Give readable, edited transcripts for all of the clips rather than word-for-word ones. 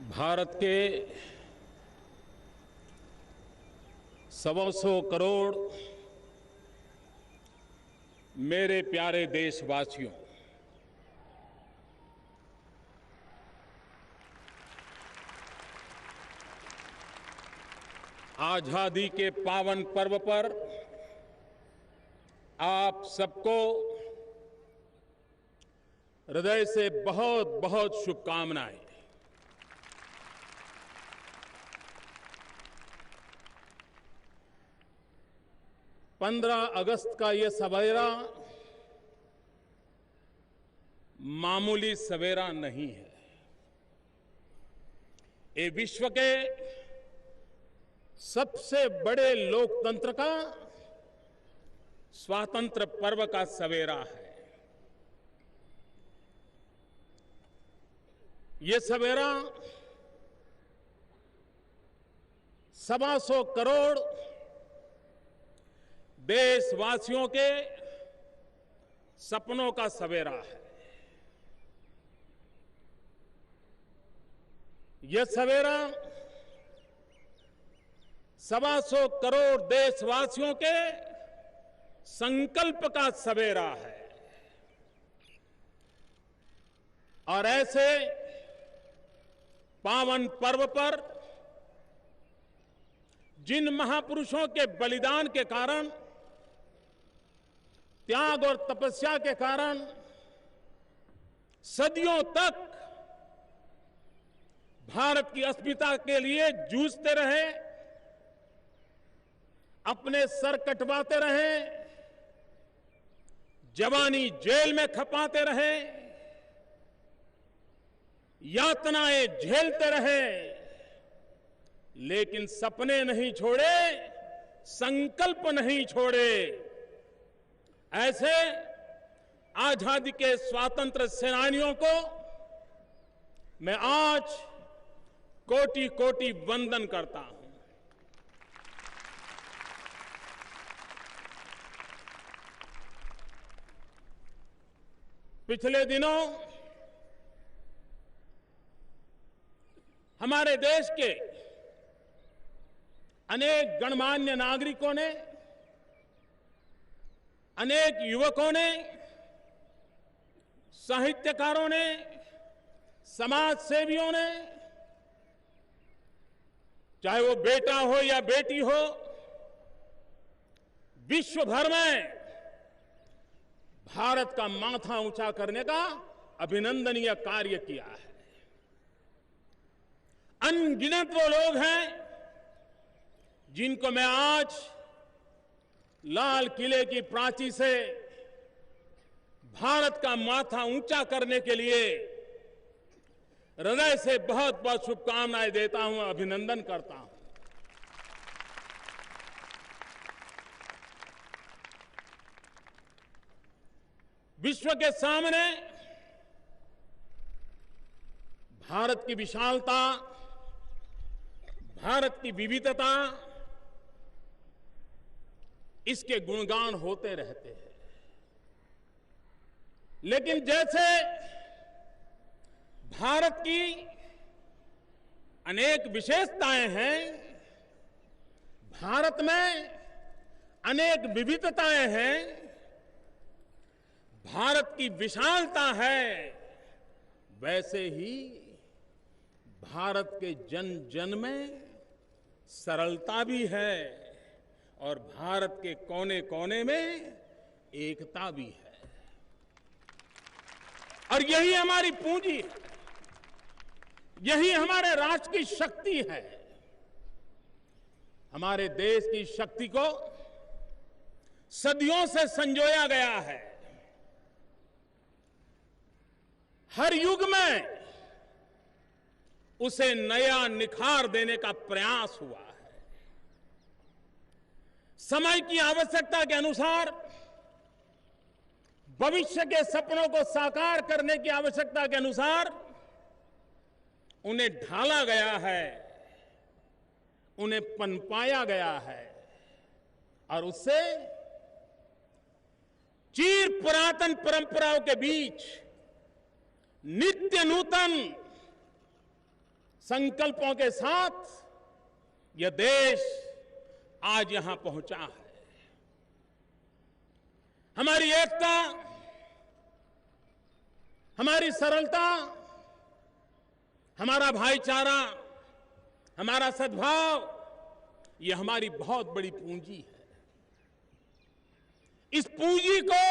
भारत के 125 करोड़ मेरे प्यारे देशवासियों, आजादी के पावन पर्व पर आप सबको हृदय से बहुत बहुत शुभकामनाएं। पंद्रह अगस्त का ये सवेरा मामूली सवेरा नहीं है। ये विश्व के सबसे बड़े लोकतंत्र का स्वातंत्र्य पर्व का सवेरा है। ये सवेरा 125 करोड़ देशवासियों के सपनों का सवेरा है। यह सवेरा 125 करोड़ देशवासियों के संकल्प का सवेरा है। और ऐसे पावन पर्व पर जिन महापुरुषों के बलिदान के कारण, त्याग और तपस्या के कारण सदियों तक भारत की अस्मिता के लिए जूझते रहे, अपने सर कटवाते रहे, जवानी जेल में खपाते रहे, यातनाएं झेलते रहे, लेकिन सपने नहीं छोड़े, संकल्प नहीं छोड़े। ऐसे आजादी के स्वातंत्र सेनानियों को मैं आज कोटि कोटि वंदन करता हूं। पिछले दिनों हमारे देश के अनेक गणमान्य नागरिकों ने, अनेक युवकों ने, साहित्यकारों ने, समाज सेवियों ने, चाहे वो बेटा हो या बेटी हो, विश्व भर में भारत का माथा ऊंचा करने का अभिनंदनीय कार्य किया है। अनगिनत वो लोग हैं जिनको मैं आज लाल किले की प्राची से भारत का माथा ऊंचा करने के लिए हृदय से बहुत बहुत शुभकामनाएं देता हूं, अभिनंदन करता हूं। विश्व के सामने भारत की विशालता, भारत की विविधता, इसके गुणगान होते रहते हैं। लेकिन जैसे भारत की अनेक विशेषताएं हैं, भारत में अनेक विविधताएं हैं, भारत की विशालता है, वैसे ही भारत के जन जन में सरलता भी है और भारत के कोने कोने में एकता भी है। और यही हमारी पूंजी है, यही हमारे राष्ट्र की शक्ति है। हमारे देश की शक्ति को सदियों से संजोया गया है। हर युग में उसे नया निखार देने का प्रयास हुआ है। समय की आवश्यकता के अनुसार, भविष्य के सपनों को साकार करने की आवश्यकता के अनुसार उन्हें ढाला गया है, उन्हें पनपाया गया है और उससे चिर पुरातन परंपराओं के बीच नित्य नूतन संकल्पों के साथ यह देश आज यहां पहुंचा है। हमारी एकता, हमारी सरलता, हमारा भाईचारा, हमारा सद्भाव, यह हमारी बहुत बड़ी पूंजी है। इस पूंजी को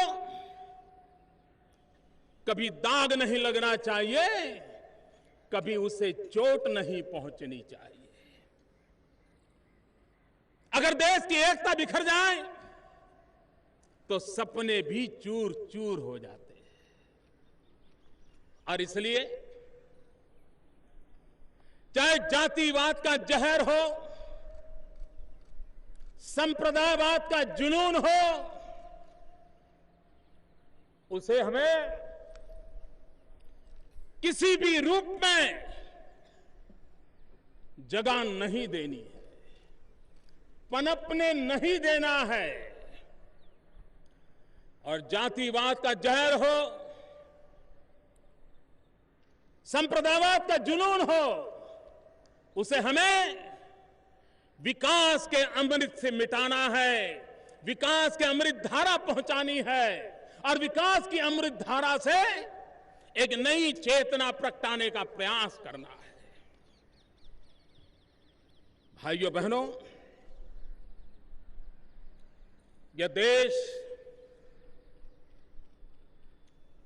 कभी दाग नहीं लगना चाहिए, कभी उसे चोट नहीं पहुंचनी चाहिए। अगर देश की एकता बिखर जाए तो सपने भी चूर चूर हो जाते हैं। और इसलिए चाहे जातिवाद का जहर हो, संप्रदायवाद का जुनून हो, उसे हमें किसी भी रूप में जगह नहीं देनी है, पनपने नहीं देना है। और जातिवाद का जहर हो, संप्रदायवाद का जुनून हो, उसे हमें विकास के अमृत से मिटाना है, विकास के अमृत धारा पहुंचानी है और विकास की अमृत धारा से एक नई चेतना प्रगटाने का प्रयास करना है। भाइयों बहनों, यह देश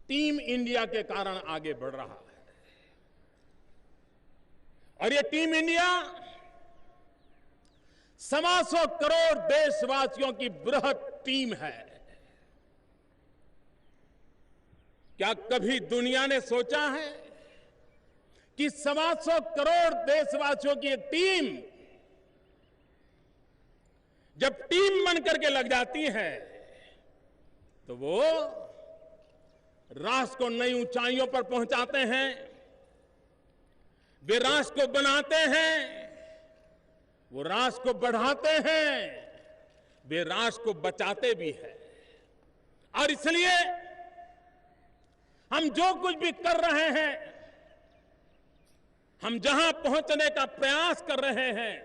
टीम इंडिया के कारण आगे बढ़ रहा है और यह टीम इंडिया 125 करोड़ देशवासियों की बृहद टीम है। क्या कभी दुनिया ने सोचा है कि 125 करोड़ देशवासियों की एक टीम जब टीम बनकर के लग जाती है तो वो राष्ट्र को नई ऊंचाइयों पर पहुंचाते हैं, वे राष्ट्र को बनाते हैं, वो राष्ट्र को बढ़ाते हैं, वे राष्ट्र को बचाते भी हैं। और इसलिए हम जो कुछ भी कर रहे हैं, हम जहां पहुंचने का प्रयास कर रहे हैं,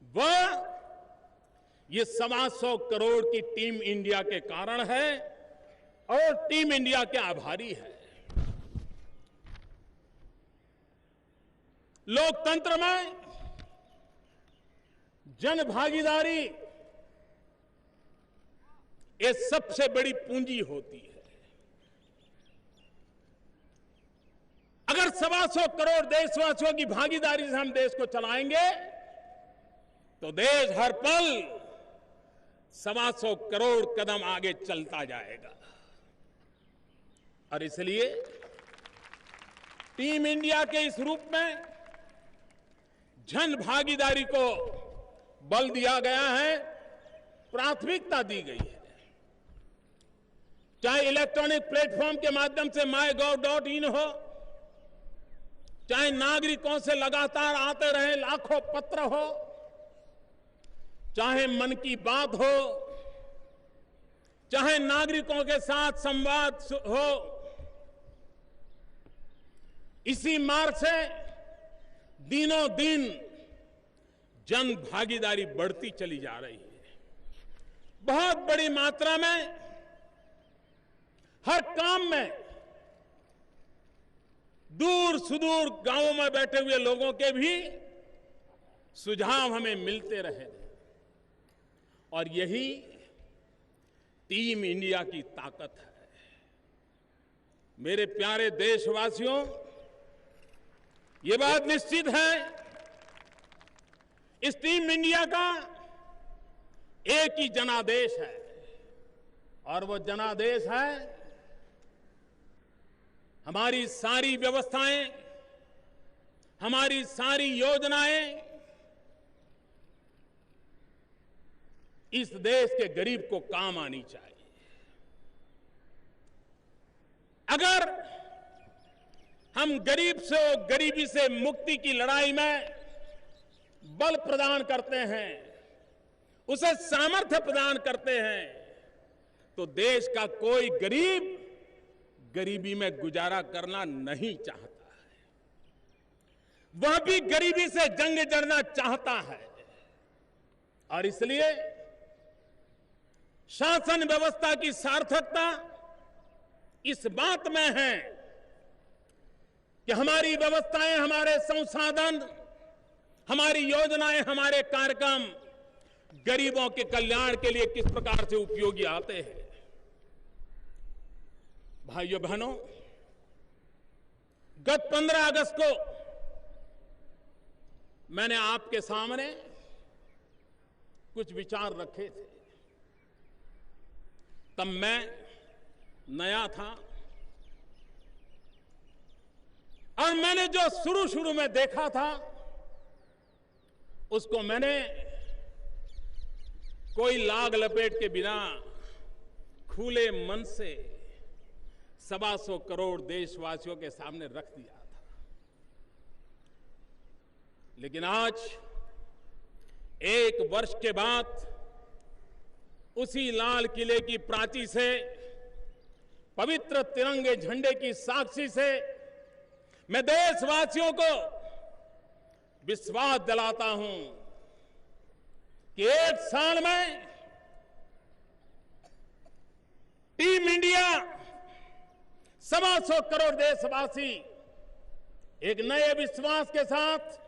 वह ये 125 करोड़ की टीम इंडिया के कारण है और टीम इंडिया के आभारी है। लोकतंत्र में जन भागीदारी ये सबसे बड़ी पूंजी होती है। अगर 125 करोड़ देशवासियों की भागीदारी से हम देश को चलाएंगे तो देश हर पल 125 करोड़ कदम आगे चलता जाएगा। और इसलिए टीम इंडिया के इस रूप में जन भागीदारी को बल दिया गया है, प्राथमिकता दी गई है। चाहे इलेक्ट्रॉनिक प्लेटफॉर्म के माध्यम से MyGov.in हो, चाहे नागरिकों से लगातार आते रहे लाखों पत्र हो, चाहे मन की बात हो, चाहे नागरिकों के साथ संवाद हो, इसी मार्ग से दिनों दिन जन भागीदारी बढ़ती चली जा रही है। बहुत बड़ी मात्रा में हर काम में दूर सुदूर गांवों में बैठे हुए लोगों के भी सुझाव हमें मिलते रहे और यही टीम इंडिया की ताकत है। मेरे प्यारे देशवासियों, ये बात निश्चित है, इस टीम इंडिया का एक ही जनादेश है और वो जनादेश है हमारी सारी व्यवस्थाएं, हमारी सारी योजनाएं इस देश के गरीब को काम आनी चाहिए। अगर हम गरीबी से मुक्ति की लड़ाई में बल प्रदान करते हैं, उसे सामर्थ्य प्रदान करते हैं, तो देश का कोई गरीब गरीबी में गुजारा करना नहीं चाहता है। वह भी गरीबी से जंग लड़ना चाहता है। और इसलिए शासन व्यवस्था की सार्थकता इस बात में है कि हमारी व्यवस्थाएं, हमारे संसाधन, हमारी योजनाएं, हमारे कार्यक्रम गरीबों के कल्याण के लिए किस प्रकार से उपयोगी आते हैं। भाइयों बहनों, गत 15 अगस्त को मैंने आपके सामने कुछ विचार रखे थे। तब मैं नया था और मैंने जो शुरू में देखा था उसको मैंने कोई लाग लपेट के बिना खुले मन से 125 करोड़ देशवासियों के सामने रख दिया था। लेकिन आज 1 वर्ष के बाद उसी लाल किले की प्राची से, पवित्र तिरंगे झंडे की साक्षी से मैं देशवासियों को विश्वास दिलाता हूं कि 1 साल में टीम इंडिया 125 करोड़ देशवासी एक नए विश्वास के साथ,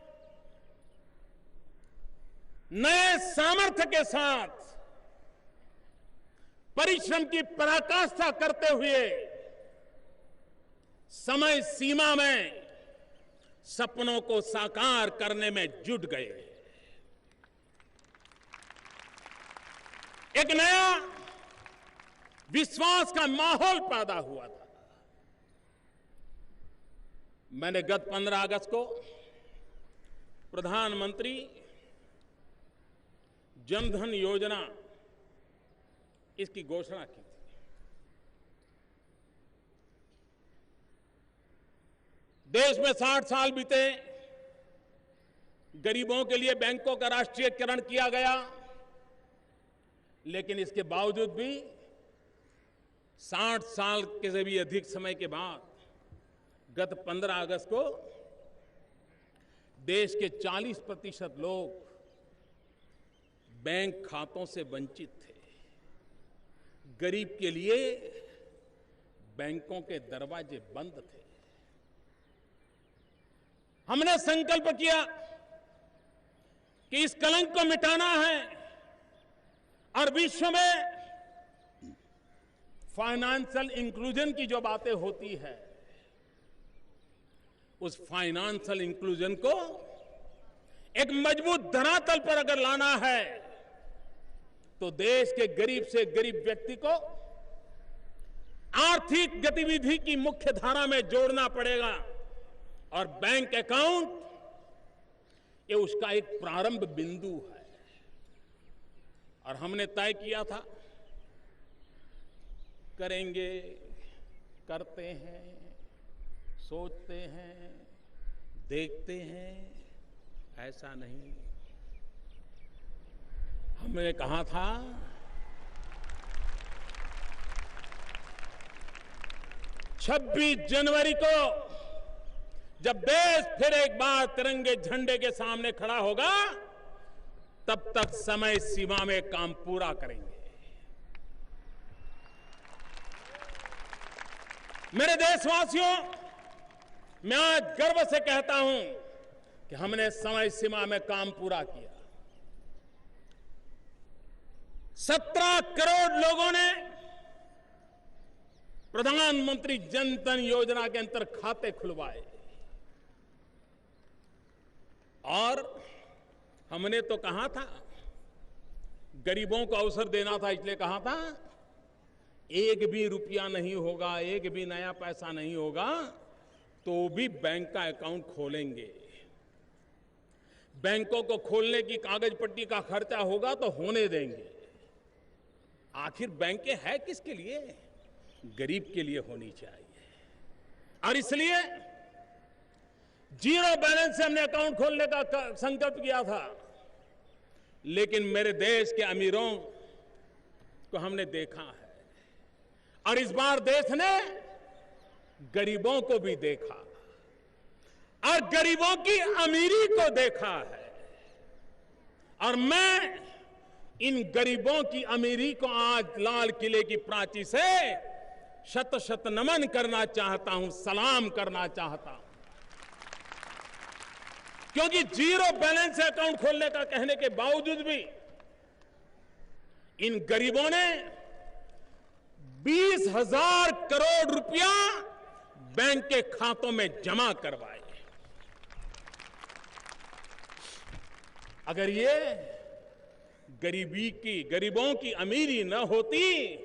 नए सामर्थ्य के साथ, परिश्रम की पराकाष्ठा करते हुए समय सीमा में सपनों को साकार करने में जुट गए। एक नया विश्वास का माहौल पैदा हुआ था। मैंने गत 15 अगस्त को प्रधानमंत्री जनधन योजना इसकी घोषणा की थी। देश में 60 साल बीते, गरीबों के लिए बैंकों का राष्ट्रीयकरण किया गया, लेकिन इसके बावजूद भी 60 साल के से भी अधिक समय के बाद गत 15 अगस्त को देश के 40% लोग बैंक खातों से वंचित थे। गरीब के लिए बैंकों के दरवाजे बंद थे। हमने संकल्प किया कि इस कलंक को मिटाना है और विश्व में फाइनेंशियल इंक्लूजन की जो बातें होती है, उस फाइनेंशियल इंक्लूजन को एक मजबूत धरातल पर अगर लाना है तो देश के गरीब से गरीब व्यक्ति को आर्थिक गतिविधि की मुख्य धारा में जोड़ना पड़ेगा। और बैंक अकाउंट ये उसका एक प्रारंभ बिंदु है। और हमने तय किया था, करेंगे, करते हैं, सोचते हैं, देखते हैं, ऐसा नहीं। हमने कहा था 26 जनवरी को जब देश फिर एक बार तिरंगे झंडे के सामने खड़ा होगा, तब तक समय सीमा में काम पूरा करेंगे। मेरे देशवासियों, मैं आज गर्व से कहता हूं कि हमने समय सीमा में काम पूरा किया। 17 करोड़ लोगों ने प्रधानमंत्री जन धन योजना के अंतर्गत खाते खुलवाए। और हमने तो कहा था, गरीबों को अवसर देना था, इसलिए कहा था 1 भी रुपया नहीं होगा, 1 भी नया पैसा नहीं होगा तो भी बैंक का अकाउंट खोलेंगे। बैंकों को खोलने की कागज पट्टी का खर्चा होगा तो होने देंगे। आखिर बैंकें है किसके लिए? गरीब के लिए होनी चाहिए। और इसलिए 0 बैलेंस से हमने अकाउंट खोलने का संकल्प किया था। लेकिन मेरे देश के अमीरों को हमने देखा है, और इस बार देश ने गरीबों को भी देखा। और गरीबों की अमीरी को देखा है। और मैं इन गरीबों की अमीरी को आज लाल किले की प्राची से शत शत नमन करना चाहता हूं, सलाम करना चाहता हूं। क्योंकि जीरो बैलेंस अकाउंट खोलने का कहने के बावजूद भी इन गरीबों ने 20,000 करोड़ रुपया बैंक के खातों में जमा करवाए। अगर ये गरीबों की अमीरी न होती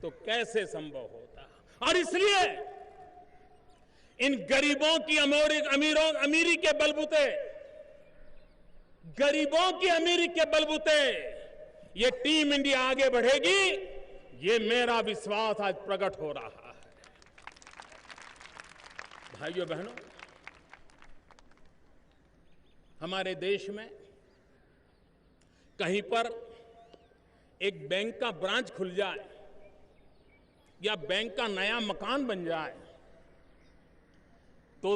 तो कैसे संभव होता। और इसलिए इन गरीबों की अमीरी के बलबूते, गरीबों की अमीरी के बलबूते ये टीम इंडिया आगे बढ़ेगी, ये मेरा विश्वास आज प्रकट हो रहा है। भाइयों बहनों, हमारे देश में कहीं पर एक बैंक का ब्रांच खुल जाए या बैंक का नया मकान बन जाए तो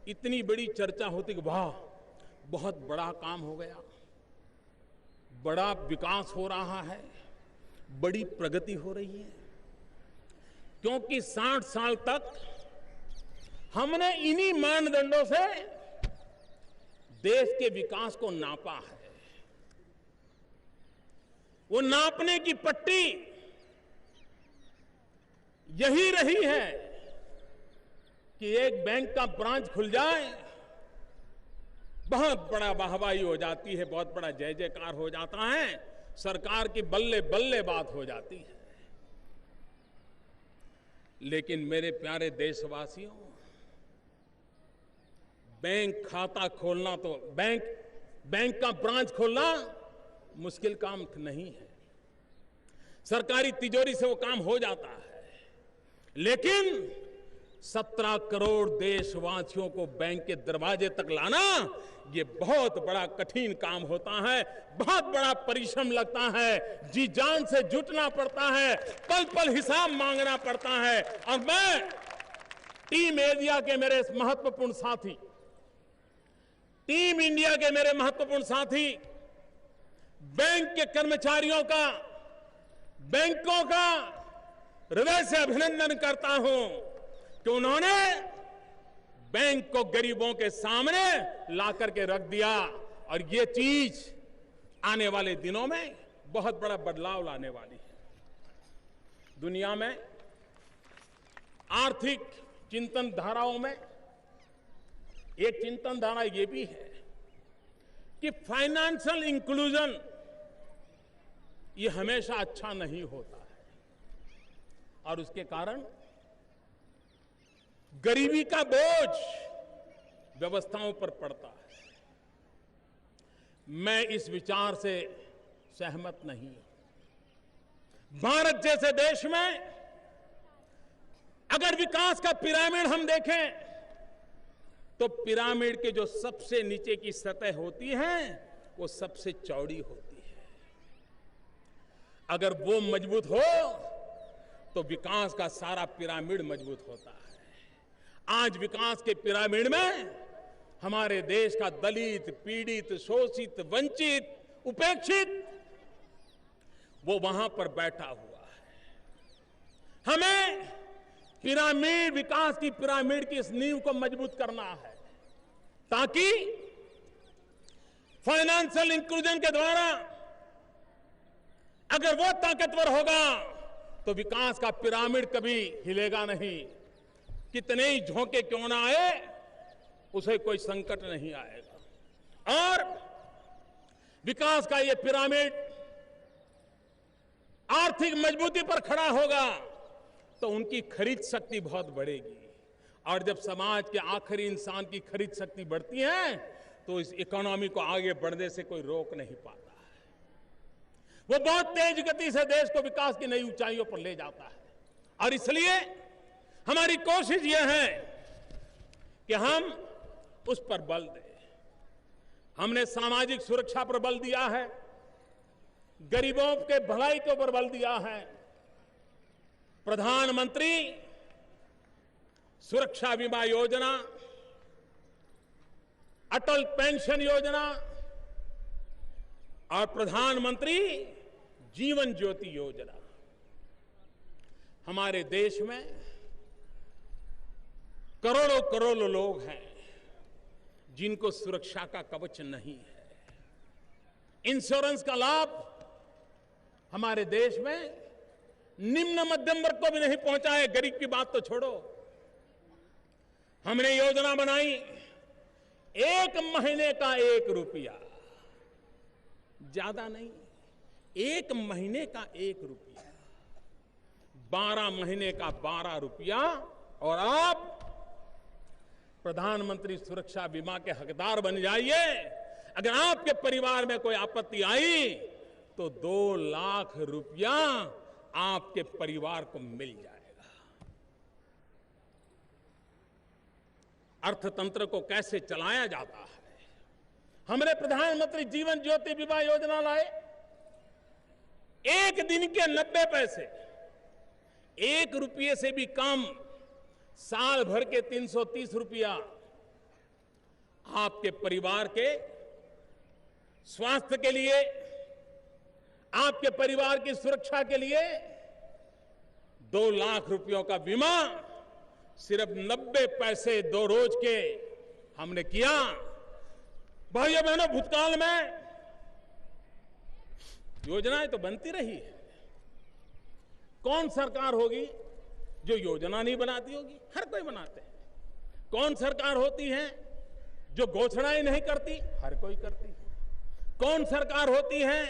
इतनी बड़ी चर्चा होती कि वाह, बहुत बड़ा काम हो गया, बड़ा विकास हो रहा है, बड़ी प्रगति हो रही है। क्योंकि 60 साल तक हमने इन्हीं मानदंडों से देश के विकास को नापा है। वो नापने की पट्टी यही रही है कि एक बैंक का ब्रांच खुल जाए, बहुत बड़ा वाहवाही हो जाती है, बहुत बड़ा जय जयकार हो जाता है, सरकार की बल्ले बल्ले बात हो जाती है। लेकिन मेरे प्यारे देशवासियों, बैंक खाता खोलना तो बैंक का ब्रांच खोलना मुश्किल काम नहीं है। सरकारी तिजोरी से वो काम हो जाता है। लेकिन 17 करोड़ देशवासियों को बैंक के दरवाजे तक लाना, ये बहुत बड़ा कठिन काम होता है, बहुत बड़ा परिश्रम लगता है, जी जान से जुटना पड़ता है, पल पल हिसाब मांगना पड़ता है। और मैं टीम इंडिया के मेरे महत्वपूर्ण साथी, टीम इंडिया के मेरे महत्वपूर्ण साथी, बैंक के कर्मचारियों का, बैंकों का हृदय से अभिनंदन करता हूं कि उन्होंने बैंक को गरीबों के सामने ला करके रख दिया। और ये चीज आने वाले दिनों में बहुत बड़ा बदलाव लाने वाली है। दुनिया में आर्थिक चिंतन धाराओं में एक चिंतन धारा ये भी है कि फाइनेंशियल इंक्लूजन ये हमेशा अच्छा नहीं होता है, और उसके कारण गरीबी का बोझ व्यवस्थाओं पर पड़ता है। मैं इस विचार से सहमत नहीं हूं। भारत जैसे देश में अगर विकास का पिरामिड हम देखें तो पिरामिड के जो सबसे नीचे की सतह होती है वो सबसे चौड़ी होती है। अगर वो मजबूत हो तो विकास का सारा पिरामिड मजबूत होता है। आज विकास के पिरामिड में हमारे देश का दलित, पीड़ित, शोषित, वंचित, उपेक्षित वो वहां पर बैठा हुआ है। हमें पिरामिड, विकास की पिरामिड की इस नींव को मजबूत करना है ताकि फाइनेंशियल इंक्लूजन के द्वारा अगर वो ताकतवर होगा तो विकास का पिरामिड कभी हिलेगा नहीं। कितने ही झोंके क्यों ना आए, उसे कोई संकट नहीं आएगा। और विकास का ये पिरामिड आर्थिक मजबूती पर खड़ा होगा तो उनकी खरीद शक्ति बहुत बढ़ेगी। और जब समाज के आखिरी इंसान की खरीद शक्ति बढ़ती है तो इस इकोनॉमी को आगे बढ़ने से कोई रोक नहीं पाता है। वो बहुत तेज गति से देश को विकास की नई ऊंचाइयों पर ले जाता है। और इसलिए हमारी कोशिश यह है कि हम उस पर बल दें। हमने सामाजिक सुरक्षा पर बल दिया है, गरीबों के भलाई के ऊपर बल दिया है। प्रधानमंत्री सुरक्षा बीमा योजना अटल पेंशन योजना और प्रधानमंत्री जीवन ज्योति योजना। हमारे देश में करोड़ों करोड़ों लोग हैं जिनको सुरक्षा का कवच नहीं है। इंश्योरेंस का लाभ हमारे देश में निम्न मध्यम वर्ग को भी नहीं पहुंचा है। गरीब की बात तो छोड़ो। हमने योजना बनाई, 1 महीने का 1 रुपया, ज्यादा नहीं, 1 महीने का 1 रुपया, 12 महीने का 12 रुपया, और आप प्रधानमंत्री सुरक्षा बीमा के हकदार बन जाइए। अगर आपके परिवार में कोई आपत्ति आई तो 2 लाख रुपया आपके परिवार को मिल जाएगा। अर्थतंत्र को कैसे चलाया जाता है। हमने प्रधानमंत्री जीवन ज्योति बीमा योजना लाए। 1 दिन के 90 पैसे, 1 रुपये से भी कम, साल भर के 330 रुपया आपके परिवार के स्वास्थ्य के लिए, आपके परिवार की सुरक्षा के लिए 2 लाख रुपयों का बीमा सिर्फ 90 पैसे 2 रोज के हमने किया। भाइयों बहनों, भूतकाल में योजनाएं तो बनती रही है। कौन सरकार होगी जो योजना नहीं बनाती होगी? हर कोई बनाते हैं। कौन सरकार होती है जो घोषणाएं नहीं करती? हर कोई करती है। कौन सरकार होती है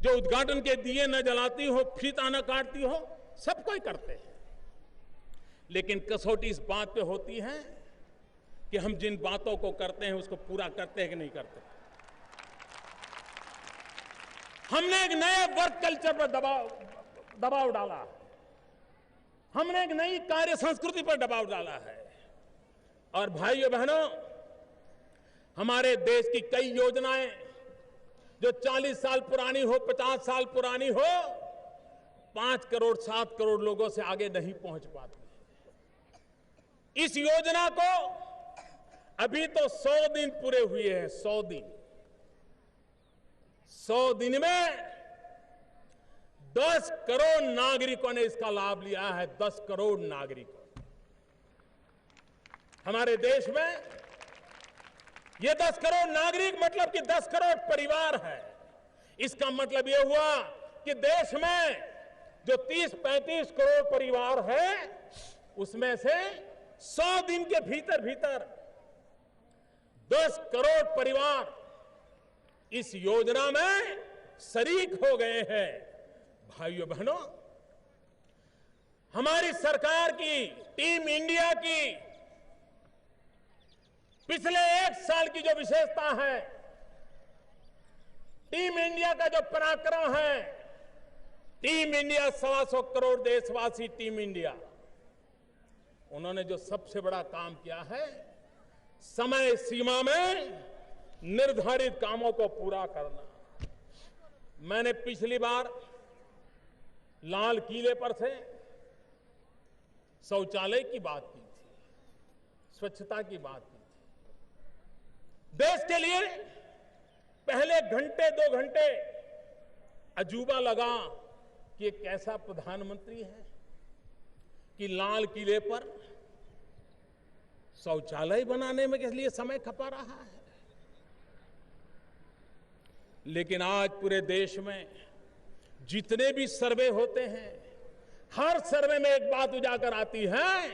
जो उद्घाटन के दिए न जलाती हो, फीता न काटती हो? सब कोई करते हैं। लेकिन कसौटी इस बात पे होती है कि हम जिन बातों को करते हैं उसको पूरा करते हैं कि नहीं करते। हमने एक नए वर्क कल्चर पर दबाव डाला। हमने एक नई कार्य संस्कृति पर दबाव डाला है। और भाइयों बहनों, हमारे देश की कई योजनाएं जो 40 साल पुरानी हो, 50 साल पुरानी हो, 5 करोड़ 7 करोड़ लोगों से आगे नहीं पहुंच पाती। इस योजना को अभी तो 100 दिन पूरे हुए हैं। 100 दिन, 100 दिन में 10 करोड़ नागरिकों ने इसका लाभ लिया है। 10 करोड़ नागरिकों हमारे देश में। ये 10 करोड़ नागरिक मतलब कि 10 करोड़ परिवार है। इसका मतलब ये हुआ कि देश में जो 30-35 करोड़ परिवार है उसमें से 100 दिन के भीतर भीतर 10 करोड़ परिवार इस योजना में शरीक हो गए हैं। भाइयों बहनों, हमारी सरकार की, टीम इंडिया की पिछले 1 साल की जो विशेषता है, टीम इंडिया का जो पराक्रम है, टीम इंडिया 125 करोड़ देशवासी टीम इंडिया, उन्होंने जो सबसे बड़ा काम किया है, समय सीमा में निर्धारित कामों को पूरा करना। मैंने पिछली बार लाल किले पर से शौचालय की बात की थी, स्वच्छता की बात की थी। देश के लिए पहले घंटे 2 घंटे अजूबा लगा कि एक ऐसा प्रधानमंत्री है कि लाल किले पर शौचालय बनाने में किस लिए समय खपा रहा है। लेकिन आज पूरे देश में जितने भी सर्वे होते हैं, हर सर्वे में एक बात उजागर आती है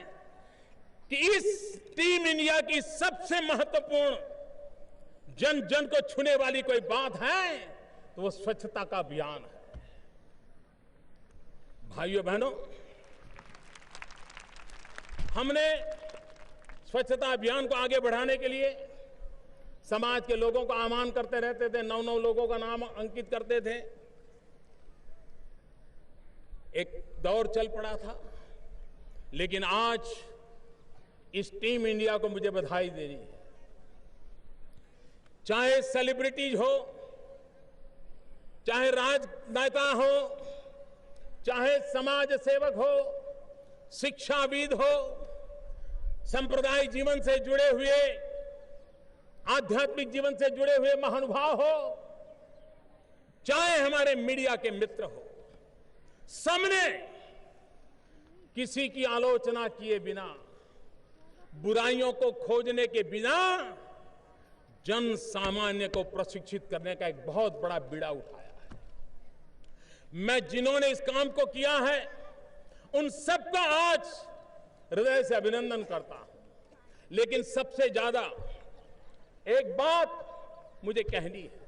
कि इस टीम इंडिया की सबसे महत्वपूर्ण, जन जन को छूने वाली कोई बात है तो वो स्वच्छता का अभियान है। भाइयों बहनों, हमने स्वच्छता अभियान को आगे बढ़ाने के लिए समाज के लोगों को आह्वान करते रहते थे। 9 लोगों का नाम अंकित करते थे। एक दौर चल पड़ा था। लेकिन आज इस टीम इंडिया को मुझे बधाई देनी है। चाहे सेलिब्रिटीज हो, चाहे राजनेता हो, चाहे समाज सेवक हो, शिक्षाविद हो, संप्रदाय जीवन से जुड़े हुए आध्यात्मिक जीवन से जुड़े हुए महानुभाव हो, चाहे हमारे मीडिया के मित्र हो, सबने किसी की आलोचना किए बिना, बुराइयों को खोजने के बिना जन सामान्य को प्रशिक्षित करने का एक बहुत बड़ा बीड़ा उठाया है। मैं जिन्होंने इस काम को किया है उन सबका आज हृदय से अभिनंदन करता हूं। लेकिन सबसे ज्यादा एक बात मुझे कहनी है,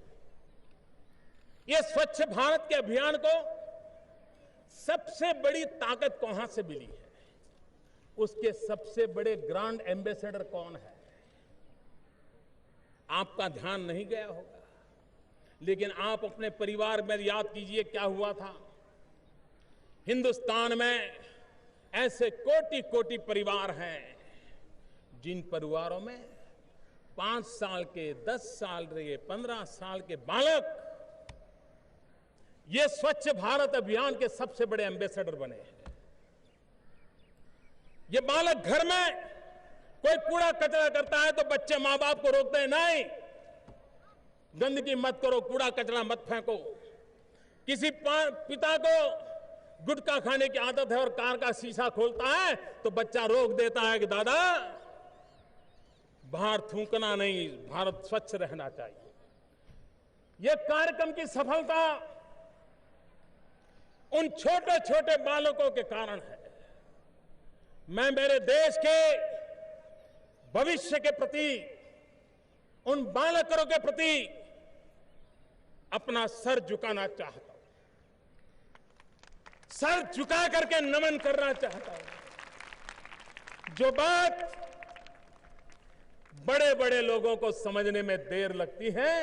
ये स्वच्छ भारत के अभियान को सबसे बड़ी ताकत कहां से मिली है, उसके सबसे बड़े ग्रांड एम्बेसडर कौन है? आपका ध्यान नहीं गया होगा, लेकिन आप अपने परिवार में याद कीजिए क्या हुआ था। हिंदुस्तान में ऐसे कोटि कोटि परिवार हैं जिन परिवारों में 5 साल के, 10 साल के, 15 साल के बालक ये स्वच्छ भारत अभियान के सबसे बड़े एम्बेसडर बने हैं। ये बालक घर में कोई कूड़ा कचरा करता है तो बच्चे मां बाप को रोकते हैं, नहीं, गंदगी मत करो, कूड़ा कचरा मत फेंको। किसी पिता को गुटखा खाने की आदत है और कार का शीशा खोलता है तो बच्चा रोक देता है कि दादा बाहर थूकना नहीं, भारत स्वच्छ रहना चाहिए। यह कार्यक्रम की सफलता उन छोटे छोटे बालकों के कारण है। मैं मेरे देश के भविष्य के प्रति, उन बालकों के प्रति अपना सर झुकाना चाहता हूं, सर झुका करके नमन करना चाहता हूं। जो बात बड़े बड़े लोगों को समझने में देर लगती है,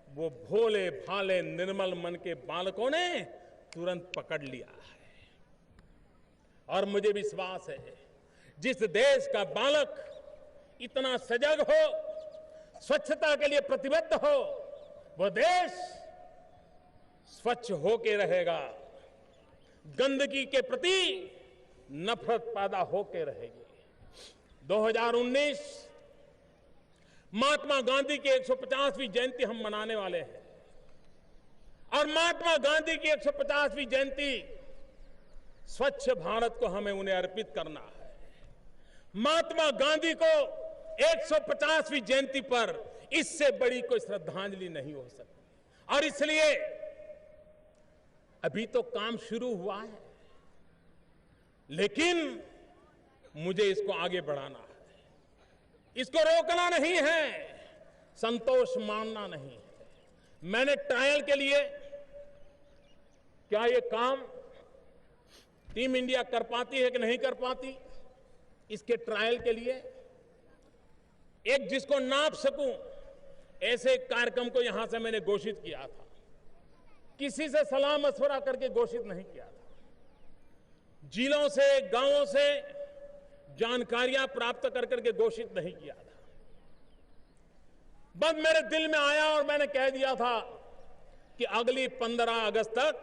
वो भोले भाले निर्मल मन के बालकों ने तुरंत पकड़ लिया है। और मुझे विश्वास है जिस देश का बालक इतना सजग हो, स्वच्छता के लिए प्रतिबद्ध हो, वो देश स्वच्छ होके रहेगा, गंदगी के प्रति नफरत पैदा होके रहेगी। 2019 महात्मा गांधी की 150वीं जयंती हम मनाने वाले हैं और महात्मा गांधी की 150वीं जयंती स्वच्छ भारत को हमें उन्हें अर्पित करना है। महात्मा गांधी को 150वीं जयंती पर इससे बड़ी कोई श्रद्धांजलि नहीं हो सकती और इसलिए अभी तो काम शुरू हुआ है, लेकिन मुझे इसको आगे बढ़ाना है, इसको रोकना नहीं है, संतोष मानना नहीं है। मैंने ट्रायल के लिए, क्या ये काम टीम इंडिया कर पाती है कि नहीं कर पाती, इसके ट्रायल के लिए एक जिसको नाप सकूं ऐसे एक कार्यक्रम को यहां से मैंने घोषित किया था। किसी से सलाह मशवरा करके घोषित नहीं किया था, जिलों से, गांवों से जानकारियां प्राप्त कर करके घोषित नहीं किया था। बस मेरे दिल में आया और मैंने कह दिया था कि अगली 15 अगस्त तक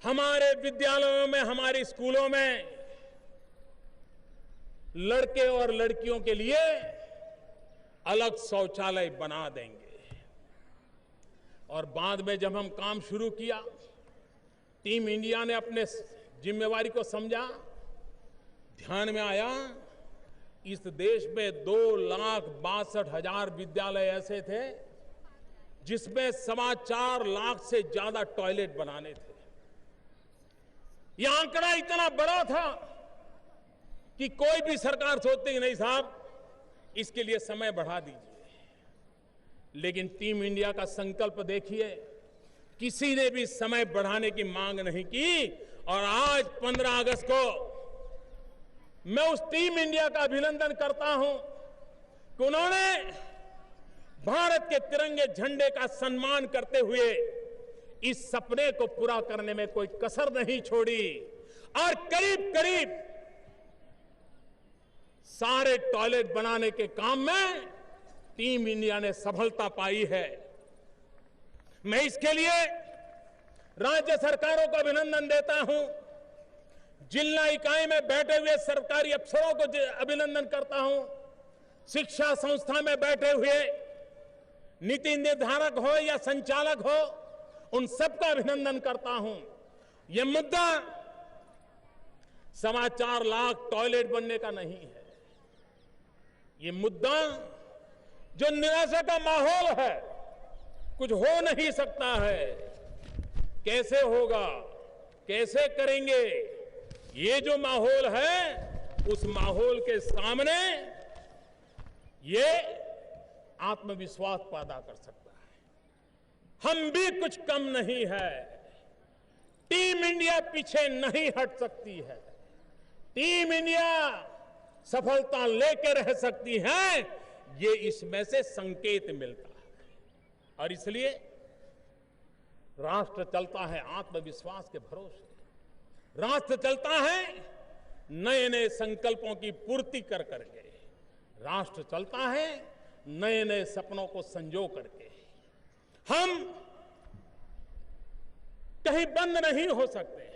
हमारे विद्यालयों में, हमारे स्कूलों में लड़के और लड़कियों के लिए अलग शौचालय बना देंगे। और बाद में जब हम काम शुरू किया, टीम इंडिया ने अपने जिम्मेवारी को समझा, ध्यान में आया इस देश में 2,62,000 विद्यालय ऐसे थे जिसमें 4.25 लाख से ज्यादा टॉयलेट बनाने थे। यह आंकड़ा इतना बड़ा था कि कोई भी सरकार सोचती नहीं साहब इसके लिए समय बढ़ा दीजिए, लेकिन टीम इंडिया का संकल्प देखिए, किसी ने भी समय बढ़ाने की मांग नहीं की। और आज 15 अगस्त को मैं उस टीम इंडिया का अभिनंदन करता हूं कि उन्होंने भारत के तिरंगे झंडे का सम्मान करते हुए इस सपने को पूरा करने में कोई कसर नहीं छोड़ी और करीब करीब सारे टॉयलेट बनाने के काम में टीम इंडिया ने सफलता पाई है। मैं इसके लिए राज्य सरकारों को अभिनंदन देता हूं, जिला इकाई में बैठे हुए सरकारी अफसरों को अभिनंदन करता हूं शिक्षा संस्था में बैठे हुए नीति निर्धारक हो या संचालक हो, उन सबका अभिनंदन करता हूं। यह मुद्दा 4.25 लाख टॉयलेट बनने का नहीं है। ये मुद्दा जो निराशा का माहौल है, कुछ हो नहीं सकता है, कैसे होगा, कैसे करेंगे, ये जो माहौल है, उस माहौल के सामने ये आत्मविश्वास पैदा कर सकता है। हम भी कुछ कम नहीं है। टीम इंडिया पीछे नहीं हट सकती है। टीम इंडिया सफलता लेकर रह सकती है, ये इसमें से संकेत मिलता है। और इसलिए राष्ट्र चलता है आत्मविश्वास के भरोसे। राष्ट्र चलता है नए नए संकल्पों की पूर्ति कर करके। राष्ट्र चलता है नए नए सपनों को संजो करके। हम कहीं बंद नहीं हो सकते।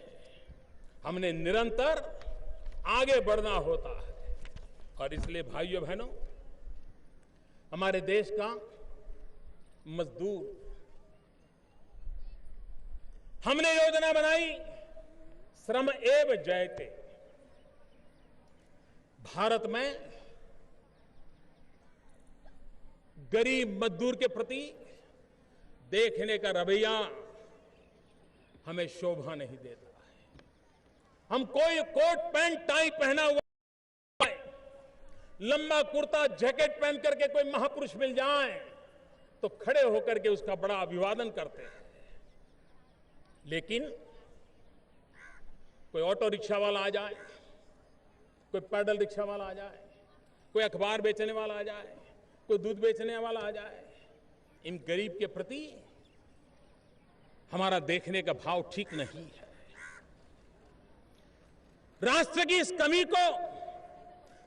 हमने निरंतर आगे बढ़ना होता है। और इसलिए भाइयों बहनों, हमारे देश का मजदूर, हमने योजना बनाई श्रम एव जयते। भारत में गरीब मजदूर के प्रति देखने का रवैया हमें शोभा नहीं देता है। हम कोई कोट पैंट टाई पहना हुआ है, लंबा कुर्ता जैकेट पहन करके कोई महापुरुष मिल जाए तो खड़े होकर के उसका बड़ा अभिवादन करते हैं। लेकिन कोई ऑटो रिक्शा वाला आ जाए, कोई पैदल रिक्शा वाला आ जाए, कोई अखबार बेचने वाला आ जाए, कोई दूध बेचने वाला आ जाए, इन गरीब के प्रति हमारा देखने का भाव ठीक नहीं है। राष्ट्र की इस कमी को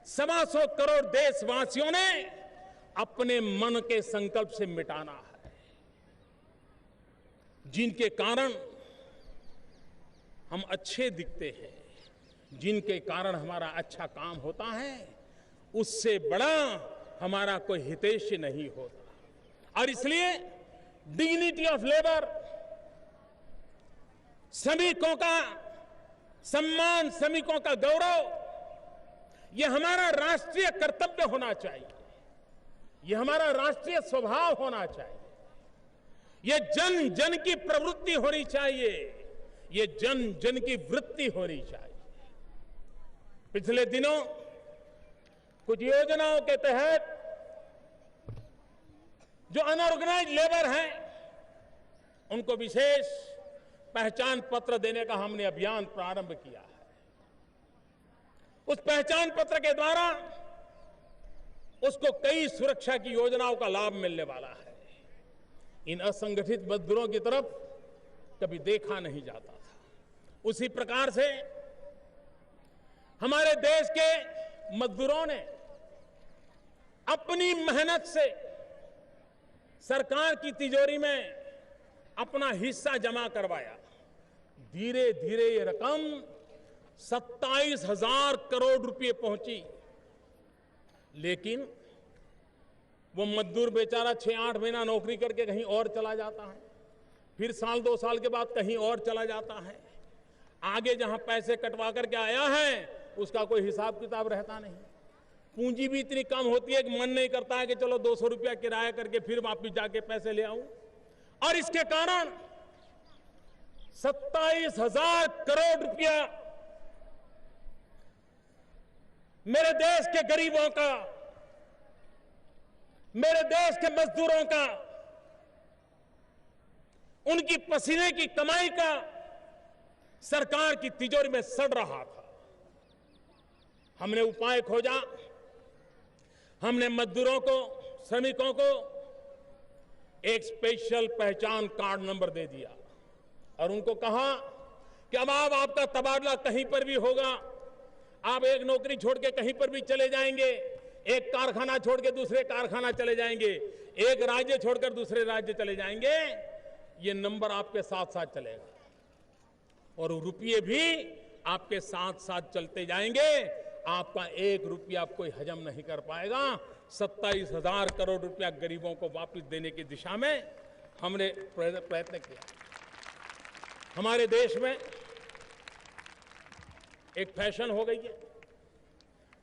125 करोड़ देशवासियों ने अपने मन के संकल्प से मिटाना है, जिनके कारण हम अच्छे दिखते हैं, जिनके कारण हमारा अच्छा काम होता है, उससे बड़ा हमारा कोई हितैषी नहीं होता। और इसलिए डिग्निटी ऑफ लेबर, श्रमिकों का सम्मान, श्रमिकों का गौरव, यह हमारा राष्ट्रीय कर्तव्य होना चाहिए। यह हमारा राष्ट्रीय स्वभाव होना चाहिए। यह जन जन की प्रवृत्ति होनी चाहिए। ये जन जन की वृत्ति होनी चाहिए। पिछले दिनों कुछ योजनाओं के तहत जो अनऑर्गेनाइज लेबर हैं, उनको विशेष पहचान पत्र देने का हमने अभियान प्रारंभ किया है। उस पहचान पत्र के द्वारा उसको कई सुरक्षा की योजनाओं का लाभ मिलने वाला है। इन असंगठित मजदूरों की तरफ कभी देखा नहीं जाता था। उसी प्रकार से हमारे देश के मजदूरों ने अपनी मेहनत से सरकार की तिजोरी में अपना हिस्सा जमा करवाया। धीरे धीरे ये रकम 27,000 करोड़ रुपए पहुंची। लेकिन वो मजदूर बेचारा 6-8 महीना नौकरी करके कहीं और चला जाता है, फिर साल 2 साल के बाद कहीं और चला जाता है। आगे जहां पैसे कटवा करके आया है उसका कोई हिसाब किताब रहता नहीं। पूंजी भी इतनी कम होती है कि मन नहीं करता है कि चलो 200 रुपया किराया करके फिर वापिस जाके पैसे ले आऊं। और इसके कारण 27,000 करोड़ रुपया मेरे देश के गरीबों का, मेरे देश के मजदूरों का, उनकी पसीने की कमाई का सरकार की तिजोरी में सड़ रहा था। हमने उपाय खोजा। हमने मजदूरों को, श्रमिकों को एक स्पेशल पहचान कार्ड नंबर दे दिया और उनको कहा कि अब आपका तबादला कहीं पर भी होगा, आप एक नौकरी छोड़ के कहीं पर भी चले जाएंगे, एक कारखाना छोड़ के दूसरे कारखाना चले जाएंगे, एक राज्य छोड़कर दूसरे राज्य चले जाएंगे, ये नंबर आपके साथ साथ चलेगा और रुपये भी आपके साथ साथ चलते जाएंगे आपका 1 रुपया कोई हजम नहीं कर पाएगा। 27,000 करोड़ रुपया गरीबों को वापस देने की दिशा में हमने प्रयत्न किया। हमारे देश में एक फैशन हो गई है,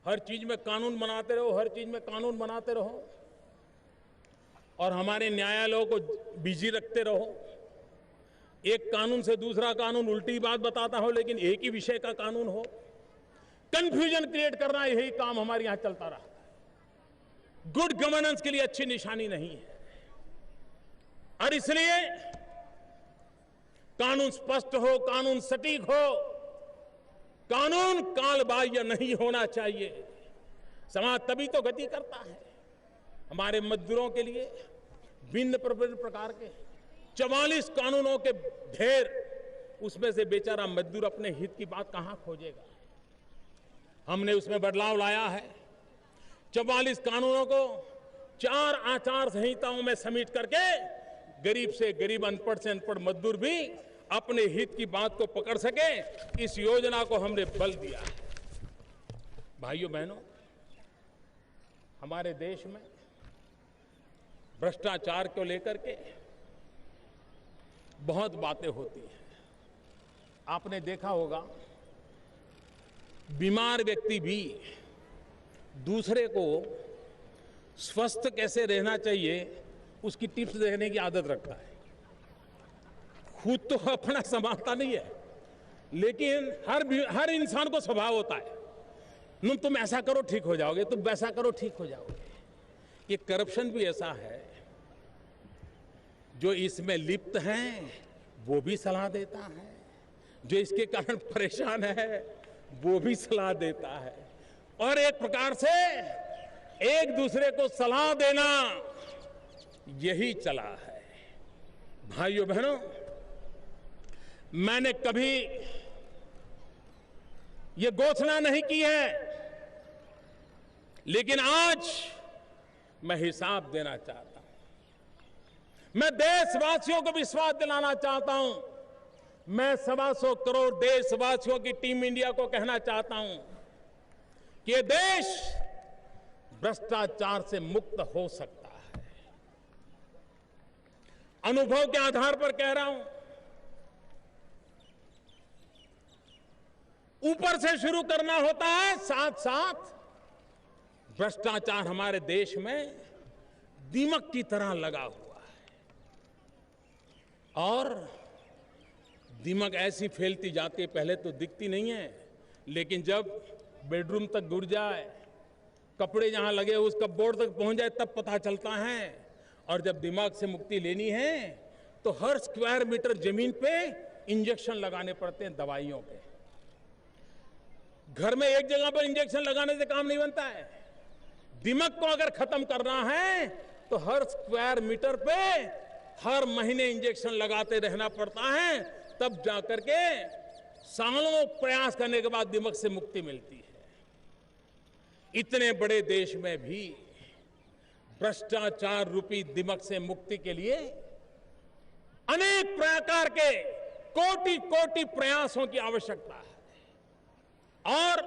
हर चीज में कानून बनाते रहो, हर चीज में कानून बनाते रहो और हमारे न्यायालयों को बिजी रखते रहो। एक कानून से दूसरा कानून उल्टी बात बताता हो, लेकिन एक ही विषय का कानून हो। कंफ्यूजन क्रिएट करना, यही काम हमारे यहां चलता रहा। गुड गवर्नेंस के लिए अच्छी निशानी नहीं है और इसलिए कानून स्पष्ट हो, कानून सटीक हो, कानून कालबाह्य नहीं होना चाहिए। समाज तभी तो गति करता है। हमारे मजदूरों के लिए भिन्न प्रकार के 44 कानूनों के ढेर, उसमें से बेचारा मजदूर अपने हित की बात कहां खोजेगा। हमने उसमें बदलाव लाया है। 44 कानूनों को 4 आचार संहिताओं में समेट करके गरीब से गरीब, अनपढ़ से अनपढ़ मजदूर भी अपने हित की बात को पकड़ सके, इस योजना को हमने बल दिया है। भाइयों बहनों, हमारे देश में भ्रष्टाचार को लेकर के बहुत बातें होती हैं। आपने देखा होगा, बीमार व्यक्ति भी दूसरे को स्वस्थ कैसे रहना चाहिए उसकी टिप्स देने की आदत रखता है। खुद तो अपना संभालता नहीं है, लेकिन हर इंसान को स्वभाव होता है, तुम ऐसा करो ठीक हो जाओगे, तुम वैसा करो ठीक हो जाओगे। ये करप्शन भी ऐसा है, जो इसमें लिप्त हैं वो भी सलाह देता है, जो इसके कारण परेशान है वो भी सलाह देता है, और एक प्रकार से एक दूसरे को सलाह देना यही चला है। भाइयों बहनों, मैंने कभी ये घोषणा नहीं की है, लेकिन आज मैं हिसाब देना चाहता हूं। मैं देशवासियों को विश्वास दिलाना चाहता हूं। मैं 125 करोड़ देशवासियों की टीम इंडिया को कहना चाहता हूं कि ये देश भ्रष्टाचार से मुक्त हो सकता है। अनुभव के आधार पर कह रहा हूं। ऊपर से शुरू करना होता है, साथ साथ भ्रष्टाचार हमारे देश में दीमक की तरह लगा हुआ है और दीमक ऐसी फैलती जाती है, पहले तो दिखती नहीं है, लेकिन जब बेडरूम तक घुस जाए, कपड़े जहां लगे उस कपबोर्ड तक पहुंच जाए, तब पता चलता है। और जब दिमाग से मुक्ति लेनी है तो हर स्क्वायर मीटर जमीन पे इंजेक्शन लगाने पड़ते हैं दवाइयों के। घर में एक जगह पर इंजेक्शन लगाने से काम नहीं बनता है। दिमक को अगर खत्म करना है तो हर स्क्वायर मीटर पे हर महीने इंजेक्शन लगाते रहना पड़ता है, तब जाकर के सालों प्रयास करने के बाद दिमक से मुक्ति मिलती है। इतने बड़े देश में भी भ्रष्टाचार रूपी दिमक से मुक्ति के लिए अनेक प्रकार के कोटि कोटि प्रयासों की आवश्यकता है और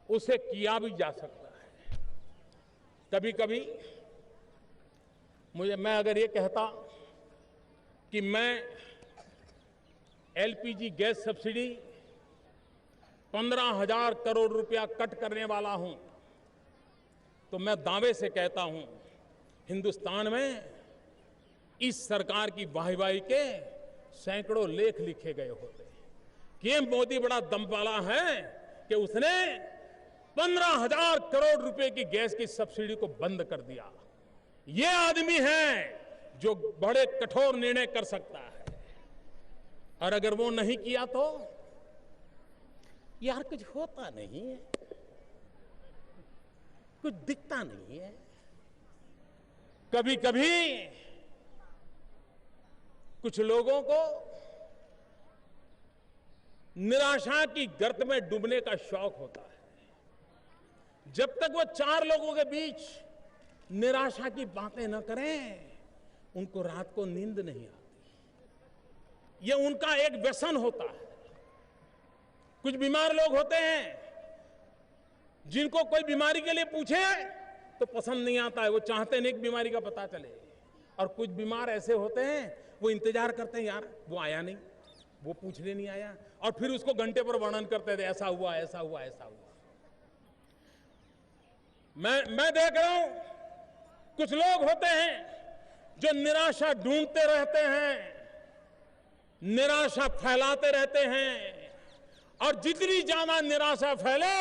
उसे किया भी जा सकता है। कभी कभी मैं अगर ये कहता कि मैं एलपीजी गैस सब्सिडी 15,000 करोड़ रुपया कट करने वाला हूं, तो मैं दावे से कहता हूं हिंदुस्तान में इस सरकार की वाहिवाही के सैकड़ों लेख लिखे गए होते कि ये मोदी बड़ा दम वाला है कि उसने 15,000 करोड़ रुपए की गैस की सब्सिडी को बंद कर दिया। ये आदमी है जो बड़े कठोर निर्णय कर सकता है, और अगर वो नहीं किया तो यार कुछ होता नहीं है, कुछ दिखता नहीं है। कभी कभी कुछ लोगों को निराशा की गर्त में डूबने का शौक होता है। जब तक वो 4 लोगों के बीच निराशा की बातें न करें, उनको रात को नींद नहीं आती। ये उनका एक व्यसन होता है। कुछ बीमार लोग होते हैं, जिनको कोई बीमारी के लिए पूछे तो पसंद नहीं आता है, वो चाहते नहीं कि बीमारी का पता चले। और कुछ बीमार ऐसे होते हैं वो इंतजार करते हैं, यार वो आया नहीं, वो पूछने नहीं आया, और फिर उसको घंटे पर वर्णन करते थे, ऐसा हुआ ऐसा हुआ ऐसा हुआ। मैं देख रहा हूं कुछ लोग होते हैं जो निराशा ढूंढते रहते हैं, निराशा फैलाते रहते हैं, और जितनी ज्यादा निराशा फैले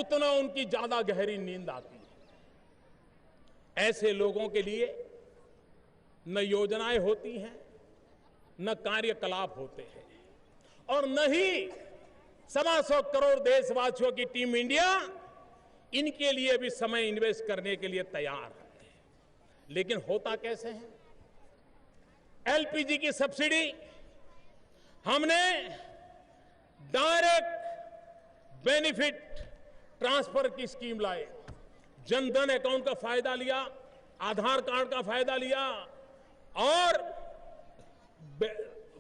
उतना उनकी ज्यादा गहरी नींद आती है। ऐसे लोगों के लिए न योजनाएं होती हैं, न कार्यकलाप होते हैं, और न ही 125 करोड़ देशवासियों की टीम इंडिया इनके लिए भी समय इन्वेस्ट करने के लिए तैयार है। लेकिन होता कैसे है? एलपीजी की सब्सिडी हमने डायरेक्ट बेनिफिट ट्रांसफर की स्कीम लाए, जनधन अकाउंट का फायदा लिया, आधार कार्ड का फायदा लिया, और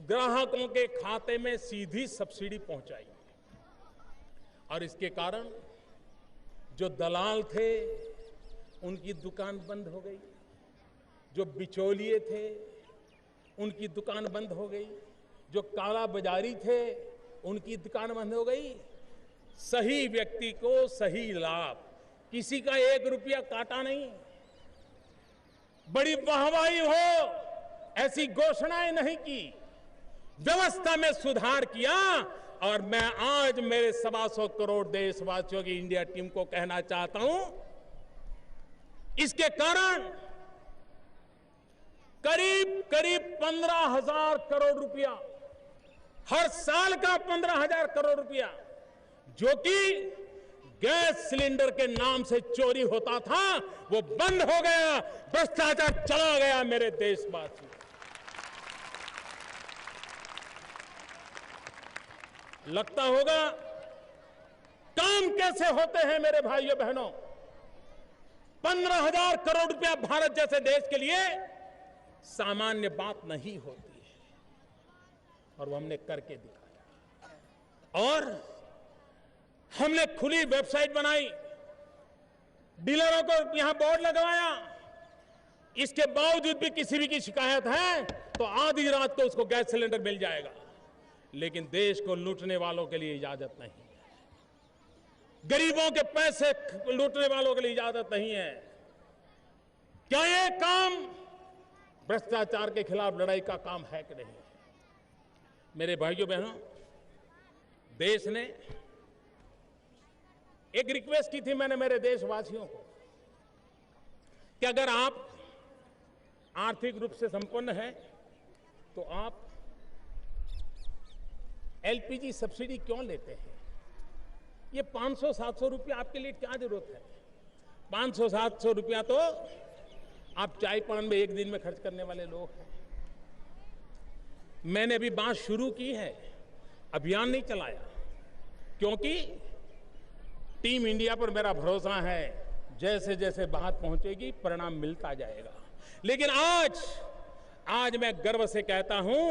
ग्राहकों के खाते में सीधी सब्सिडी पहुंचाई। और इसके कारण जो दलाल थे उनकी दुकान बंद हो गई, जो बिचौलिए थे उनकी दुकान बंद हो गई, जो काला बाजारी थे उनकी दुकान बंद हो गई। सही व्यक्ति को सही लाभ, किसी का 1 रुपया काटा नहीं, बड़ी वाहवाही हो ऐसी घोषणाएं नहीं की, व्यवस्था में सुधार किया। और मैं आज मेरे 125 करोड़ देशवासियों की इंडिया टीम को कहना चाहता हूं, इसके कारण करीब 15,000 करोड़ रुपया, हर साल का 15,000 करोड़ रुपया जो कि गैस सिलेंडर के नाम से चोरी होता था वो बंद हो गया, भ्रष्टाचार चला गया मेरे देशवासियों। लगता होगा काम कैसे होते हैं मेरे भाइयों बहनों। 15,000 करोड़ रुपया भारत जैसे देश के लिए सामान्य बात नहीं होती है, और वो हमने करके दिखाया। और हमने खुली वेबसाइट बनाई, डीलरों को यहां बोर्ड लगवाया, इसके बावजूद भी किसी भी की शिकायत है तो आधी रात को उसको गैस सिलेंडर मिल जाएगा। लेकिन देश को लूटने वालों के लिए इजाजत नहीं है, गरीबों के पैसे लूटने वालों के लिए इजाजत नहीं है। क्या ये काम भ्रष्टाचार के खिलाफ लड़ाई का काम है कि नहीं? मेरे भाइयों बहनों, देश ने एक रिक्वेस्ट की थी मैंने मेरे देशवासियों को कि अगर आप आर्थिक रूप से संपन्न हैं तो आप एलपीजी सब्सिडी क्यों लेते हैं? ये 500-700 रुपया आपके लिए क्या जरूरत है? 500-700 रुपया तो आप चाय पान में एक दिन में खर्च करने वाले लोग हैं। मैंने अभी बात शुरू की है, अभियान नहीं चलाया, क्योंकि टीम इंडिया पर मेरा भरोसा है, जैसे जैसे बात पहुंचेगी परिणाम मिलता जाएगा। लेकिन आज मैं गर्व से कहता हूं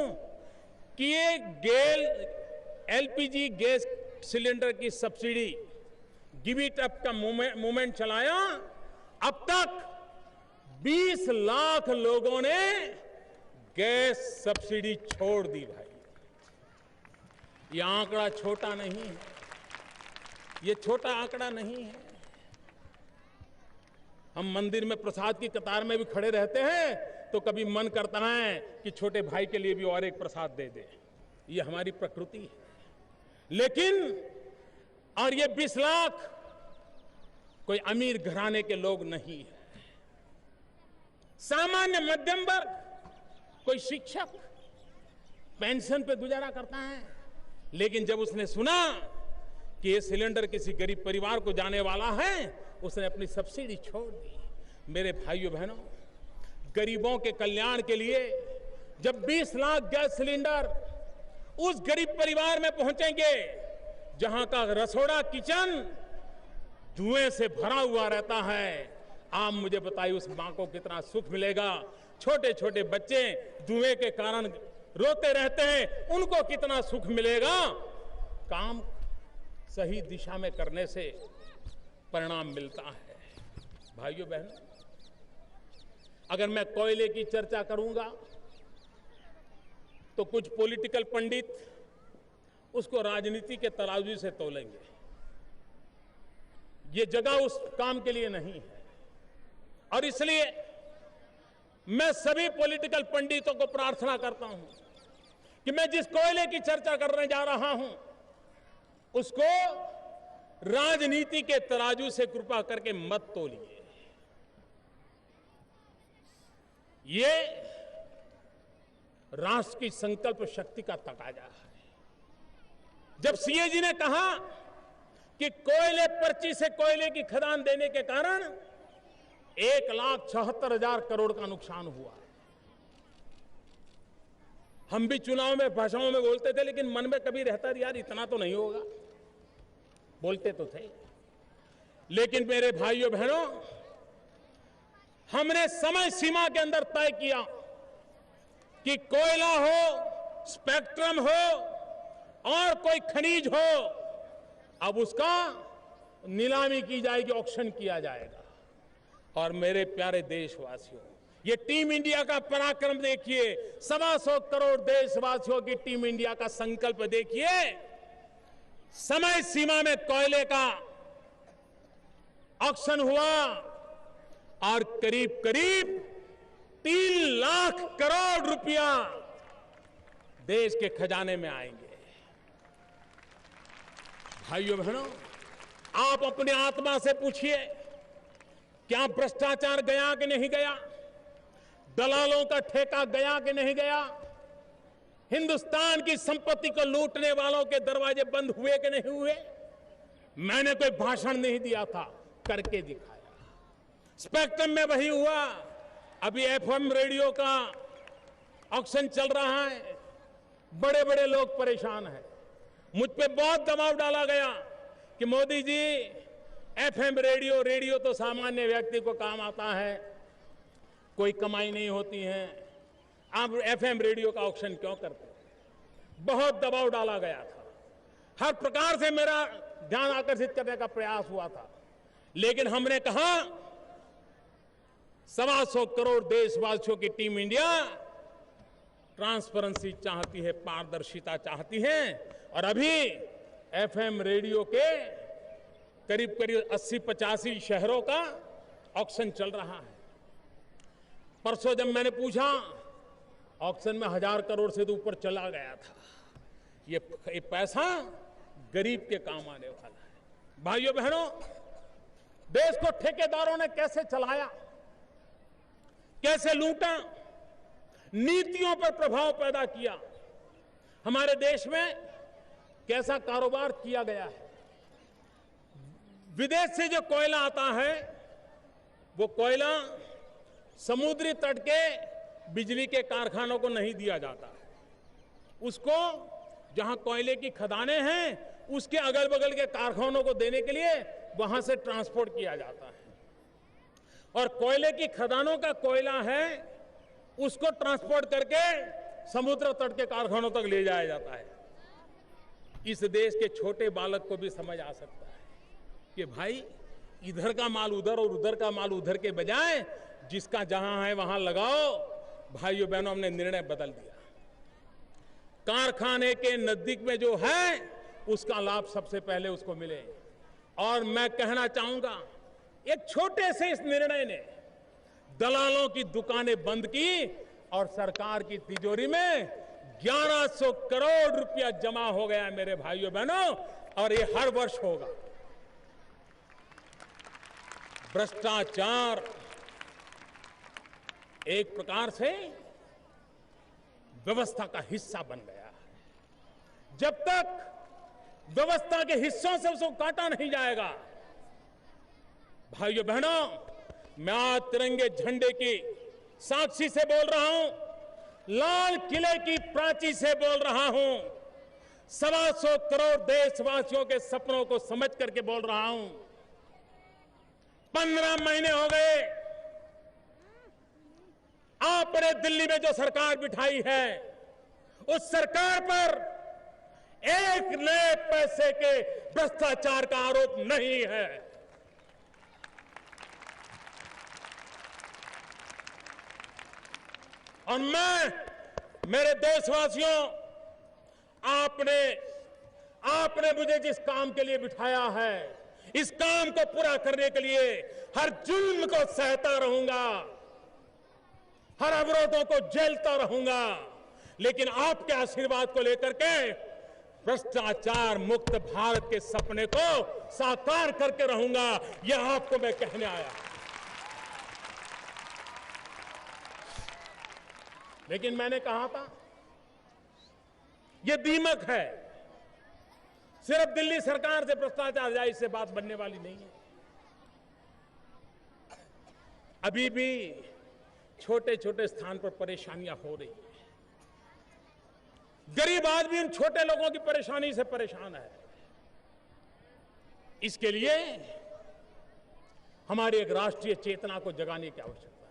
कि ये एलपीजी गैस सिलेंडर की सब्सिडी गिव इट अप का मूवमेंट चलाया, अब तक 20 लाख लोगों ने गैस सब्सिडी छोड़ दी। भाई, ये आंकड़ा छोटा नहीं है, ये छोटा आंकड़ा नहीं है। हम मंदिर में प्रसाद की कतार में भी खड़े रहते हैं तो कभी मन करता है कि छोटे भाई के लिए भी और एक प्रसाद दे दे, ये हमारी प्रकृति है। लेकिन और ये 20 लाख कोई अमीर घराने के लोग नहीं है, सामान्य मध्यम वर्ग, कोई शिक्षक पेंशन पे गुजारा करता है। लेकिन जब उसने सुना कि ये सिलेंडर किसी गरीब परिवार को जाने वाला है, उसने अपनी सब्सिडी छोड़ दी। मेरे भाइयों बहनों, गरीबों के कल्याण के लिए जब 20 लाख गैस सिलेंडर उस गरीब परिवार में पहुंचेंगे जहां का रसोड़ा किचन धुएं से भरा हुआ रहता है, आप मुझे बताइए उस मां को कितना सुख मिलेगा। छोटे छोटे बच्चे धुएं के कारण रोते रहते हैं, उनको कितना सुख मिलेगा। काम सही दिशा में करने से परिणाम मिलता है। भाइयों बहनों, अगर मैं कोयले की चर्चा करूंगा तो कुछ पॉलिटिकल पंडित उसको राजनीति के तराजू से तोलेंगे। ये जगह उस काम के लिए नहीं है और इसलिए मैं सभी पॉलिटिकल पंडितों को प्रार्थना करता हूं कि मैं जिस कोयले की चर्चा करने जा रहा हूं उसको राजनीति के तराजू से कृपा करके मत तोलिए। ये राष्ट्र की संकल्प शक्ति का तकाजा है। जब सीए जी ने कहा कि कोयले पर्ची से कोयले की खदान देने के कारण 1,76,000 करोड़ का नुकसान हुआ। हम भी चुनाव में भाषणों में बोलते थे, लेकिन मन में कभी रहता यार इतना तो नहीं होगा, बोलते तो थे। लेकिन मेरे भाइयों बहनों, हमने समय सीमा के अंदर तय किया कि कोयला हो, स्पेक्ट्रम हो और कोई खनिज हो, अब उसका नीलामी की जाएगी, ऑक्शन किया जाएगा। और मेरे प्यारे देशवासियों, ये टीम इंडिया का पराक्रम देखिए, 125 करोड़ देशवासियों की टीम इंडिया का संकल्प देखिए। समय सीमा में कोयले का ऑक्शन हुआ और करीब करीब 3 लाख करोड़ रुपया देश के खजाने में आएंगे। भाइयों बहनों, आप अपनी आत्मा से पूछिए, क्या भ्रष्टाचार गया कि नहीं गया? दलालों का ठेका गया कि नहीं गया? हिंदुस्तान की संपत्ति को लूटने वालों के दरवाजे बंद हुए कि नहीं हुए? मैंने कोई भाषण नहीं दिया था, करके दिखाया। स्पेक्ट्रम में वही हुआ। अभी एफएम रेडियो का ऑक्शन चल रहा है, बड़े बड़े लोग परेशान हैं। मुझ पे बहुत दबाव डाला गया कि मोदी जी एफएम रेडियो तो सामान्य व्यक्ति को काम आता है, कोई कमाई नहीं होती है, आप एफएम रेडियो का ऑक्शन क्यों करते हैं? बहुत दबाव डाला गया था, हर प्रकार से मेरा ध्यान आकर्षित करने का प्रयास हुआ था। लेकिन हमने कहा 125 करोड़ देशवासियों की टीम इंडिया ट्रांसपेरेंसी चाहती है, पारदर्शिता चाहती है। और अभी एफएम रेडियो के करीब करीब 80-85 शहरों का ऑक्शन चल रहा है। परसों जब मैंने पूछा, ऑक्शन में 1000 करोड़ से तो ऊपर चला गया था। ये पैसा गरीब के काम आने वाला है। भाइयों बहनों, देश को ठेकेदारों ने कैसे चलाया, कैसे लूटा, नीतियों पर प्रभाव पैदा किया, हमारे देश में कैसा कारोबार किया गया है। विदेश से जो कोयला आता है वो कोयला समुद्री तट के बिजली के कारखानों को नहीं दिया जाता है, उसको जहां कोयले की खदानें हैं उसके अगल बगल के कारखानों को देने के लिए वहां से ट्रांसपोर्ट किया जाता है। और कोयले की खदानों का कोयला है, उसको ट्रांसपोर्ट करके समुद्र तट के कारखानों तक ले जाया जाता है। इस देश के छोटे बालक को भी समझ आ सकता है कि भाई इधर का माल उधर और उधर का माल उधर के बजाय जिसका जहां है वहां लगाओ। भाइयों बहनों, हमने निर्णय बदल दिया। कारखाने के नजदीक में जो है उसका लाभ सबसे पहले उसको मिले। और मैं कहना चाहूंगा, एक छोटे से इस निर्णय ने दलालों की दुकानें बंद की और सरकार की तिजोरी में 1100 करोड़ रुपया जमा हो गया मेरे भाइयों बहनों, और ये हर वर्ष होगा। भ्रष्टाचार एक प्रकार से व्यवस्था का हिस्सा बन गया है। जब तक व्यवस्था के हिस्सों से उसको काटा नहीं जाएगा, भाइयों बहनों, मैं आज तिरंगे झंडे की साक्षी से बोल रहा हूं, लाल किले की प्राची से बोल रहा हूं, 125 करोड़ देशवासियों के सपनों को समझ करके बोल रहा हूं। 15 महीने हो गए आपने दिल्ली में जो सरकार बिठाई है, उस सरकार पर एक नए पैसे के भ्रष्टाचार का आरोप नहीं है। और मैं, मेरे देशवासियों, आपने मुझे जिस काम के लिए बिठाया है, इस काम को पूरा करने के लिए हर जुल्म को सहता रहूंगा, हर अवरोधों को झेलता रहूंगा, लेकिन आपके आशीर्वाद को लेकर के भ्रष्टाचार मुक्त भारत के सपने को साकार करके रहूंगा। यह आपको मैं कहने आया। लेकिन मैंने कहा था, यह दीमक है, सिर्फ दिल्ली सरकार से भ्रष्टाचार जाए इससे बात बनने वाली नहीं है। अभी भी छोटे छोटे स्थान पर परेशानियां हो रही हैं। गरीब आदमी उन छोटे लोगों की परेशानी से परेशान है। इसके लिए हमारी एक राष्ट्रीय चेतना को जगाने की आवश्यकता है।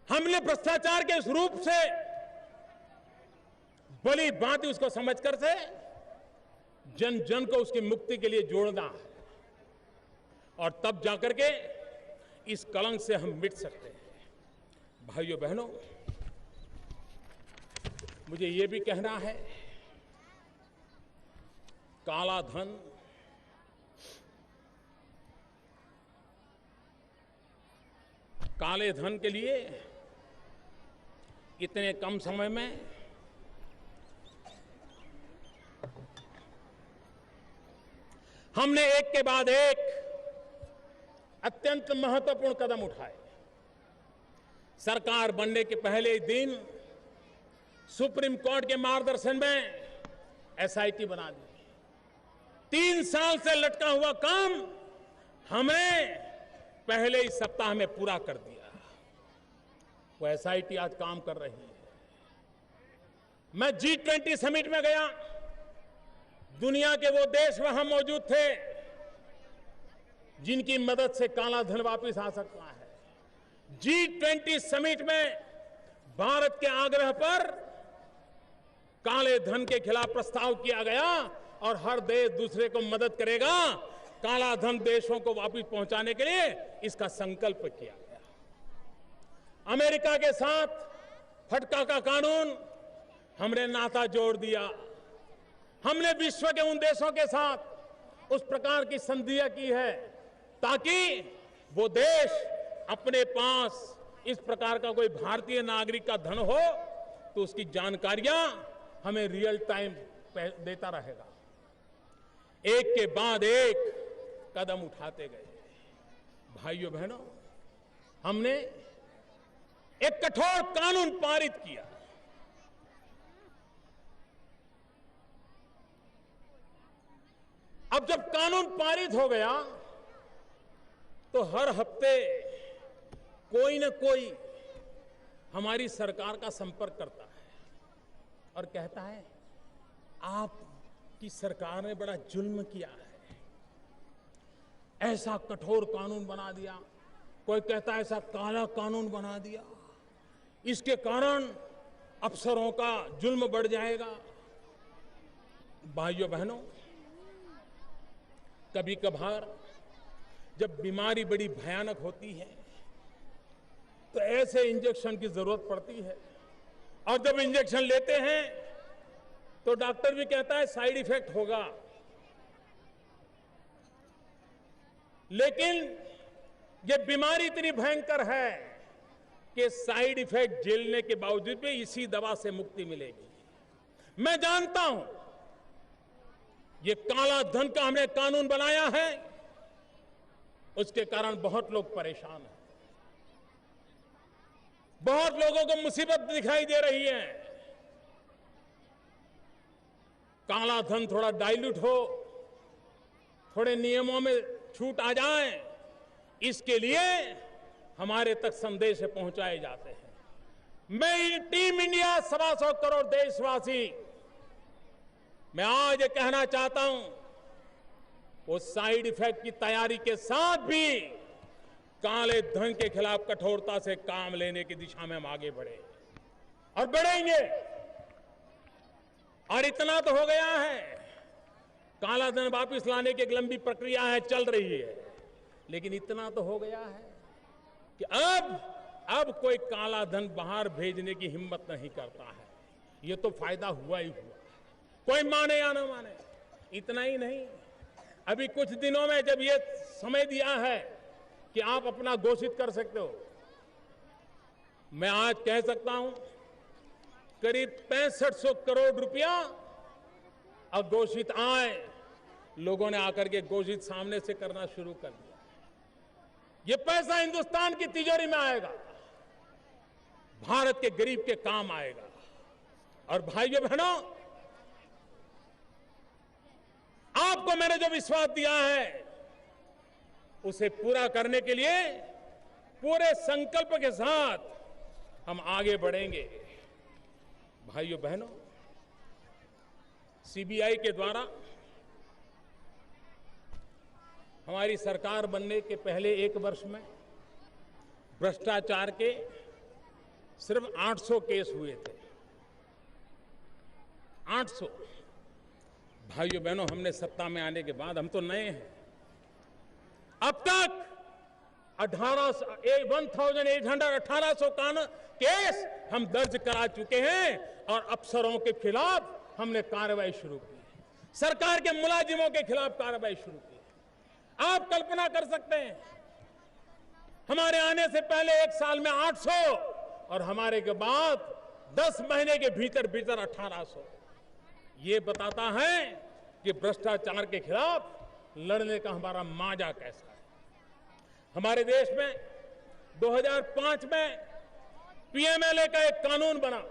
हमने भ्रष्टाचार के इस रूप से भली भांति उसको समझकर से जन जन को उसकी मुक्ति के लिए जोड़ना है, और तब जाकर के इस कलंक से हम मिट सकते हैं। भाइयों बहनों, मुझे ये भी कहना है, काला धन काले धन के लिए इतने कम समय में हमने एक के बाद एक अत्यंत महत्वपूर्ण कदम उठाए। सरकार बनने के पहले ही दिन सुप्रीम कोर्ट के मार्गदर्शन में एसआईटी बना दी। 3 साल से लटका हुआ काम हमने पहले ही सप्ताह में पूरा कर दिया। वो एसआईटी आज काम कर रही है। मैं G20 समिट में गया, दुनिया के वो देश वहां मौजूद थे जिनकी मदद से काला धन वापस आ सकता है। G20 समिट में भारत के आग्रह पर काले धन के खिलाफ प्रस्ताव किया गया और हर देश दूसरे को मदद करेगा काला धन देशों को वापस पहुंचाने के लिए, इसका संकल्प किया गया। अमेरिका के साथ फटका का कानून हमने नाता जोड़ दिया। हमने विश्व के उन देशों के साथ उस प्रकार की संधियां की है ताकि वो देश अपने पास इस प्रकार का कोई भारतीय नागरिक का धन हो तो उसकी जानकारियां हमें रियल टाइम देता रहेगा। एक के बाद एक कदम उठाते गए। भाइयों बहनों, हमने एक कठोर कानून पारित किया। अब जब कानून पारित हो गया तो हर हफ्ते कोई न कोई हमारी सरकार का संपर्क करता है और कहता है, आपकी सरकार ने बड़ा जुल्म किया है, ऐसा कठोर कानून बना दिया। कोई कहता है ऐसा काला कानून बना दिया, इसके कारण अफसरों का जुल्म बढ़ जाएगा। भाइयों बहनों, कभी कभार जब बीमारी बड़ी भयानक होती है तो ऐसे इंजेक्शन की जरूरत पड़ती है, और जब इंजेक्शन लेते हैं तो डॉक्टर भी कहता है साइड इफेक्ट होगा, लेकिन ये बीमारी इतनी भयंकर है कि साइड इफेक्ट झेलने के बावजूद भी इसी दवा से मुक्ति मिलेगी। मैं जानता हूं ये काला धन का हमने कानून बनाया है, उसके कारण बहुत लोग परेशान हैं, बहुत लोगों को मुसीबत दिखाई दे रही है। काला धन थोड़ा डाइल्यूट हो, थोड़े नियमों में छूट आ जाए, इसके लिए हमारे तक संदेश पहुंचाए जाते हैं। मैं टीम इंडिया 125 करोड़ देशवासी, मैं आज ये कहना चाहता हूं, वो साइड इफेक्ट की तैयारी के साथ भी काले धन के खिलाफ कठोरता से काम लेने की दिशा में हम आगे बढ़े और बढ़ेंगे। और इतना तो हो गया है, काला धन वापस लाने की एक लंबी प्रक्रिया है, चल रही है, लेकिन इतना तो हो गया है कि अब अब कोई काला धन बाहर भेजने की हिम्मत नहीं करता है। ये तो फायदा हुआ ही हुआ, कोई माने या न माने। इतना ही नहीं, अभी कुछ दिनों में जब ये समय दिया है कि आप अपना घोषित कर सकते हो, मैं आज कह सकता हूं करीब 6500 करोड़ रुपया अघोषित आय लोगों ने आकर के घोषित सामने से करना शुरू कर दिया। ये पैसा हिंदुस्तान की तिजोरी में आएगा, भारत के गरीब के काम आएगा। और भाइयों बहनों, आपको मैंने जो विश्वास दिया है उसे पूरा करने के लिए पूरे संकल्प के साथ हम आगे बढ़ेंगे। भाइयों बहनों, सीबीआई के द्वारा हमारी सरकार बनने के पहले 1 वर्ष में भ्रष्टाचार के सिर्फ 800 केस हुए थे। 800। भाइयों बहनों, हमने सत्ता में आने के बाद, हम तो नए हैं, अब तक 1800 केस हम दर्ज करा चुके हैं और अफसरों के खिलाफ हमने कार्रवाई शुरू की, सरकार के मुलाजिमों के खिलाफ कार्रवाई शुरू की। आप कल्पना कर सकते हैं, हमारे आने से पहले 1 साल में 800 और हमारे के बाद 10 महीने के भीतर भीतर 1800। ये बताता है कि भ्रष्टाचार के खिलाफ लड़ने का हमारा मांझा कैसा है। हमारे देश में 2005 में पीएमएलए का एक कानून बना।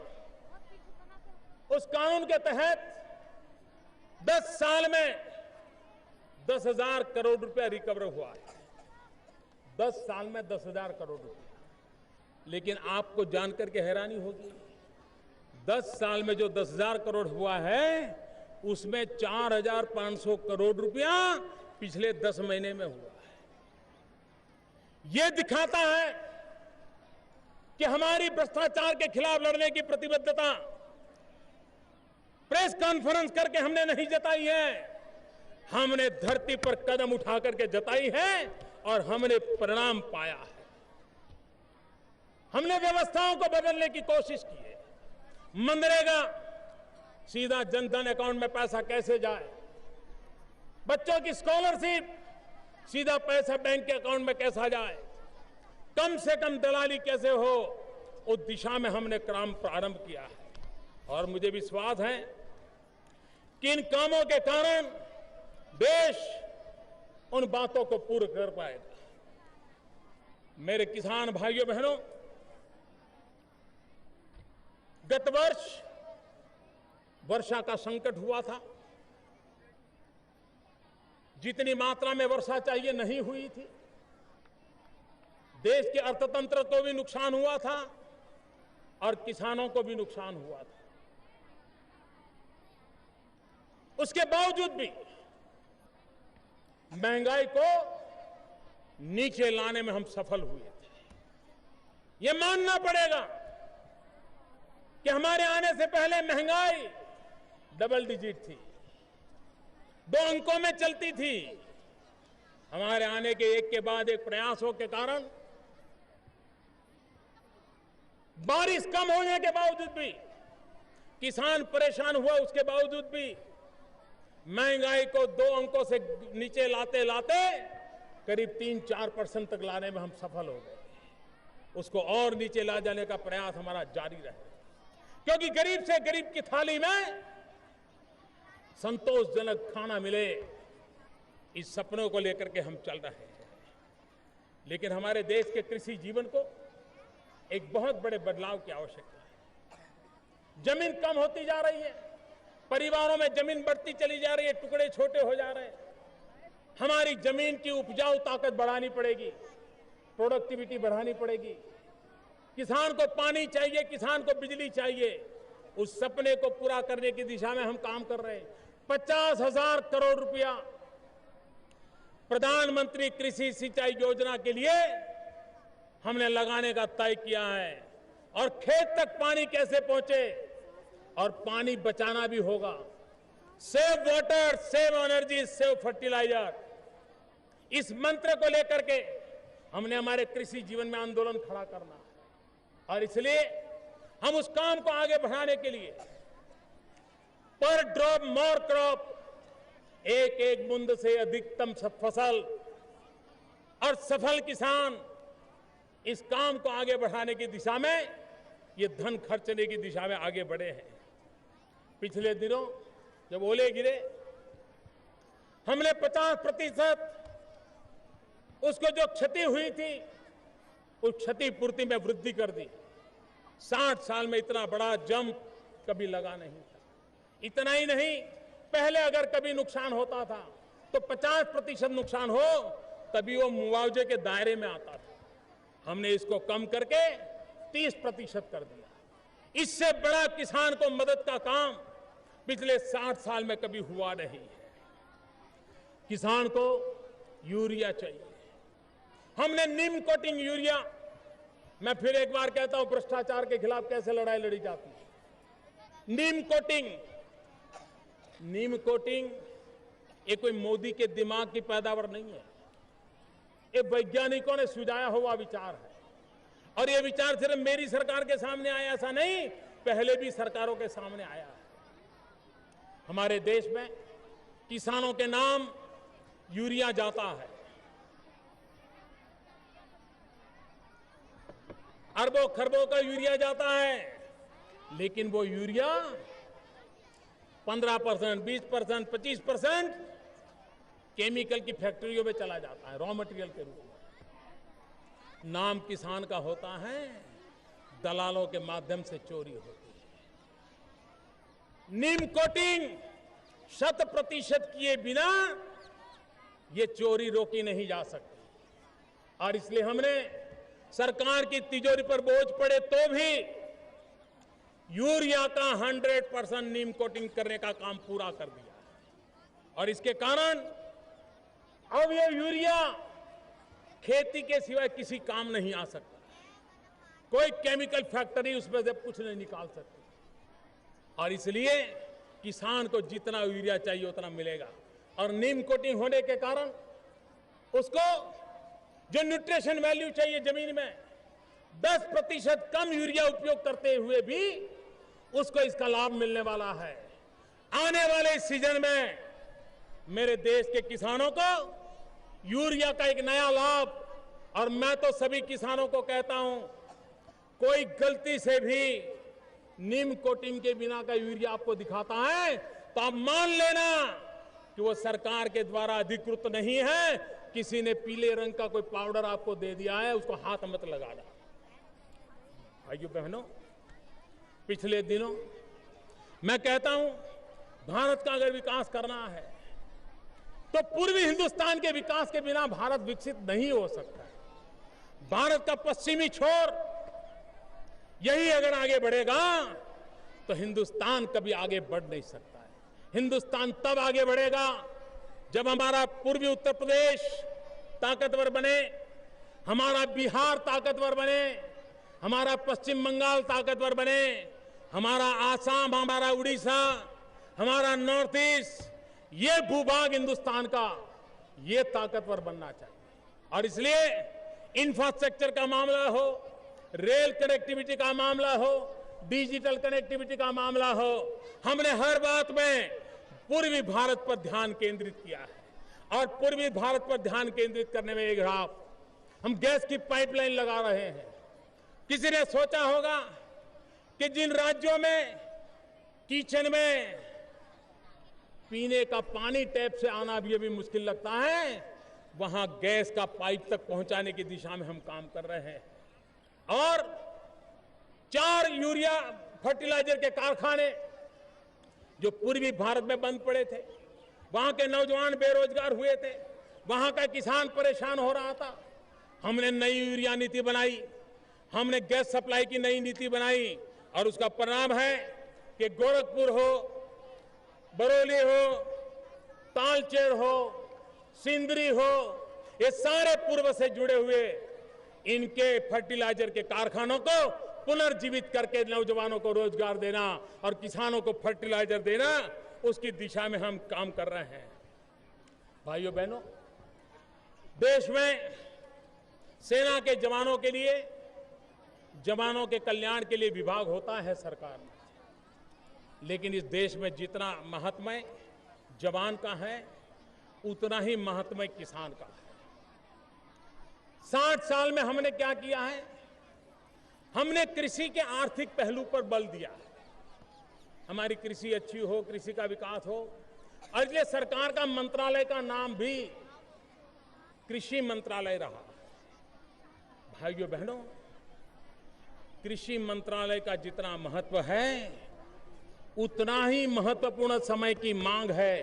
उस कानून के तहत 10 साल में 10,000 करोड़ रुपया रिकवर हुआ है। 10 साल में 10,000 करोड़ रुपया। लेकिन आपको जानकर के हैरानी होगी, 10 साल में जो 10,000 करोड़ हुआ है उसमें 4,500 करोड़ रुपया पिछले 10 महीने में हुआ है। यह दिखाता है कि हमारी भ्रष्टाचार के खिलाफ लड़ने की प्रतिबद्धता प्रेस कॉन्फ्रेंस करके हमने नहीं जताई है, हमने धरती पर कदम उठा करके जताई है और हमने परिणाम पाया है। हमने व्यवस्थाओं को बदलने की कोशिश की है। मनरेगा, सीधा जनधन अकाउंट में पैसा कैसे जाए, बच्चों की स्कॉलरशिप, सीधा पैसा बैंक के अकाउंट में कैसा जाए, कम से कम दलाली कैसे हो, उस दिशा में हमने काम प्रारंभ किया है। और मुझे विश्वास है कि इन कामों के कारण देश उन बातों को पूरा कर पाएगा। मेरे किसान भाइयों बहनों, गत वर्ष वर्षा का संकट हुआ था। जितनी मात्रा में वर्षा चाहिए नहीं हुई थी। देश के अर्थतंत्र को भी नुकसान हुआ था और किसानों को भी नुकसान हुआ था। उसके बावजूद भी महंगाई को नीचे लाने में हम सफल हुए थे। यह मानना पड़ेगा कि हमारे आने से पहले महंगाई डबल डिजिट थी, 2 अंकों में चलती थी। हमारे आने के एक के बाद एक प्रयासों के कारण, बारिश कम होने के बावजूद भी, किसान परेशान हुआ, उसके बावजूद भी महंगाई को 2 अंकों से नीचे लाते लाते करीब 3-4% तक लाने में हम सफल हो गए। उसको और नीचे ला जाने का प्रयास हमारा जारी रहे, क्योंकि गरीब से गरीब की थाली में संतोषजनक खाना मिले, इस सपनों को लेकर के हम चल रहे हैं। लेकिन हमारे देश के कृषि जीवन को एक बहुत बड़े बदलाव की आवश्यकता है। जमीन कम होती जा रही है, परिवारों में जमीन बढ़ती चली जा रही है, टुकड़े छोटे हो जा रहे हैं। हमारी जमीन की उपजाऊ ताकत बढ़ानी पड़ेगी, प्रोडक्टिविटी बढ़ानी पड़ेगी। किसान को पानी चाहिए, किसान को बिजली चाहिए। उस सपने को पूरा करने की दिशा में हम काम कर रहे हैं। 50,000 करोड़ रुपया प्रधानमंत्री कृषि सिंचाई योजना के लिए हमने लगाने का तय किया है। और खेत तक पानी कैसे पहुंचे, और पानी बचाना भी होगा। Save water, save energy, save fertiliser, इस मंत्र को लेकर के हमने हमारे कृषि जीवन में आंदोलन खड़ा करना है। और इसलिए हम उस काम को आगे बढ़ाने के लिए पर ड्रॉप मोर क्रॉप, एक एक बूंद से अधिकतम फसल और सफल किसान, इस काम को आगे बढ़ाने की दिशा में, ये धन खर्चने की दिशा में आगे बढ़े हैं। पिछले दिनों जब ओले गिरे, हमने 50% उसको जो क्षति हुई थी उस क्षतिपूर्ति में वृद्धि कर दी। 60 साल में इतना बड़ा जंप कभी लगा नहीं था। इतना ही नहीं, पहले अगर कभी नुकसान होता था तो 50% नुकसान हो तभी वो मुआवजे के दायरे में आता था। हमने इसको कम करके 30% कर दिया। इससे बड़ा किसान को मदद का काम पिछले 60 साल में कभी हुआ नहीं है। किसान को यूरिया चाहिए। हमने नीम कोटिंग यूरिया, मैं फिर एक बार कहता हूं, भ्रष्टाचार के खिलाफ कैसे लड़ाई लड़ी जाती है। नीम कोटिंग ये कोई मोदी के दिमाग की पैदावार नहीं है, ये वैज्ञानिकों ने सुझाया हुआ विचार है। और ये विचार सिर्फ मेरी सरकार के सामने आया ऐसा नहीं, पहले भी सरकारों के सामने आया है। हमारे देश में किसानों के नाम यूरिया जाता है, अरबों खरबों का यूरिया जाता है, लेकिन वो यूरिया 15%, 20%, 25% केमिकल की फैक्ट्रियों में चला जाता है, रॉ मटेरियल के रूप में। नाम किसान का होता है, दलालों के माध्यम से चोरी होती है। नीम कोटिंग 100% किए बिना ये चोरी रोकी नहीं जा सकती। और इसलिए हमने सरकार की तिजोरी पर बोझ पड़े तो भी यूरिया का 100% नीम कोटिंग करने का काम पूरा कर दिया। और इसके कारण अब ये यूरिया खेती के सिवाय किसी काम नहीं आ सकता। कोई केमिकल फैक्ट्री उसमें से कुछ नहीं निकाल सकती। और इसलिए किसान को जितना यूरिया चाहिए उतना मिलेगा। और नीम कोटिंग होने के कारण उसको जो न्यूट्रिशन वैल्यू चाहिए जमीन में, 10% कम यूरिया उपयोग करते हुए भी उसको इसका लाभ मिलने वाला है। आने वाले सीजन में मेरे देश के किसानों को यूरिया का एक नया लाभ, और मैं तो सभी किसानों को कहता हूं, कोई गलती से भी नीम कोटिंग के बिना का यूरिया आपको दिखाता है तो आप मान लेना कि वो सरकार के द्वारा अधिकृत नहीं है, किसी ने पीले रंग का कोई पाउडर आपको दे दिया है, उसको हाथ मत लगाना। भाइयों बहनों, पिछले दिनों मैं कहता हूं, भारत का अगर विकास करना है तो पूर्वी हिंदुस्तान के विकास के बिना भारत विकसित नहीं हो सकता। भारत का पश्चिमी छोर यही अगर आगे बढ़ेगा तो हिंदुस्तान कभी आगे बढ़ नहीं सकता है। हिंदुस्तान तब आगे बढ़ेगा जब हमारा पूर्वी उत्तर प्रदेश ताकतवर बने, हमारा बिहार ताकतवर बने, हमारा पश्चिम बंगाल ताकतवर बने, हमारा आसाम, हमारा उड़ीसा, हमारा नॉर्थ ईस्ट, ये भूभाग हिंदुस्तान का ये ताकतवर बनना चाहिए। और इसलिए इंफ्रास्ट्रक्चर का मामला हो, रेल कनेक्टिविटी का मामला हो, डिजिटल कनेक्टिविटी का मामला हो, हमने हर बात में पूर्वी भारत पर ध्यान केंद्रित किया है। और पूर्वी भारत पर ध्यान केंद्रित करने में एक रात हम गैस की पाइपलाइन लगा रहे हैं। किसी ने सोचा होगा कि जिन राज्यों में किचन में पीने का पानी टैप से आना भी मुश्किल लगता है, वहां गैस का पाइप तक पहुंचाने की दिशा में हम काम कर रहे हैं। और 4 यूरिया फर्टिलाइजर के कारखाने जो पूर्वी भारत में बंद पड़े थे, वहां के नौजवान बेरोजगार हुए थे, वहां का किसान परेशान हो रहा था। हमने नई यूरिया नीति बनाई, हमने गैस सप्लाई की नई नीति बनाई, और उसका परिणाम है कि गोरखपुर हो, बरौली हो, तालचेर हो, सिंदरी हो, ये सारे पूर्व से जुड़े हुए इनके फर्टिलाइजर के कारखानों को पुनर्जीवित करके नौजवानों को रोजगार देना और किसानों को फर्टिलाइजर देना, उसकी दिशा में हम काम कर रहे हैं। भाइयों बहनों, देश में सेना के जवानों के लिए जवानों के कल्याण के लिए विभाग होता है सरकार में, लेकिन इस देश में जितना महात्म्य जवान का है उतना ही महात्म्य किसान का है। 60 साल में हमने क्या किया है? हमने कृषि के आर्थिक पहलू पर बल दिया है। हमारी कृषि अच्छी हो, कृषि का विकास हो, और इसलिए सरकार का मंत्रालय का नाम भी कृषि मंत्रालय रहा। भाइयों बहनों, कृषि मंत्रालय का जितना महत्व है उतना ही महत्वपूर्ण समय की मांग है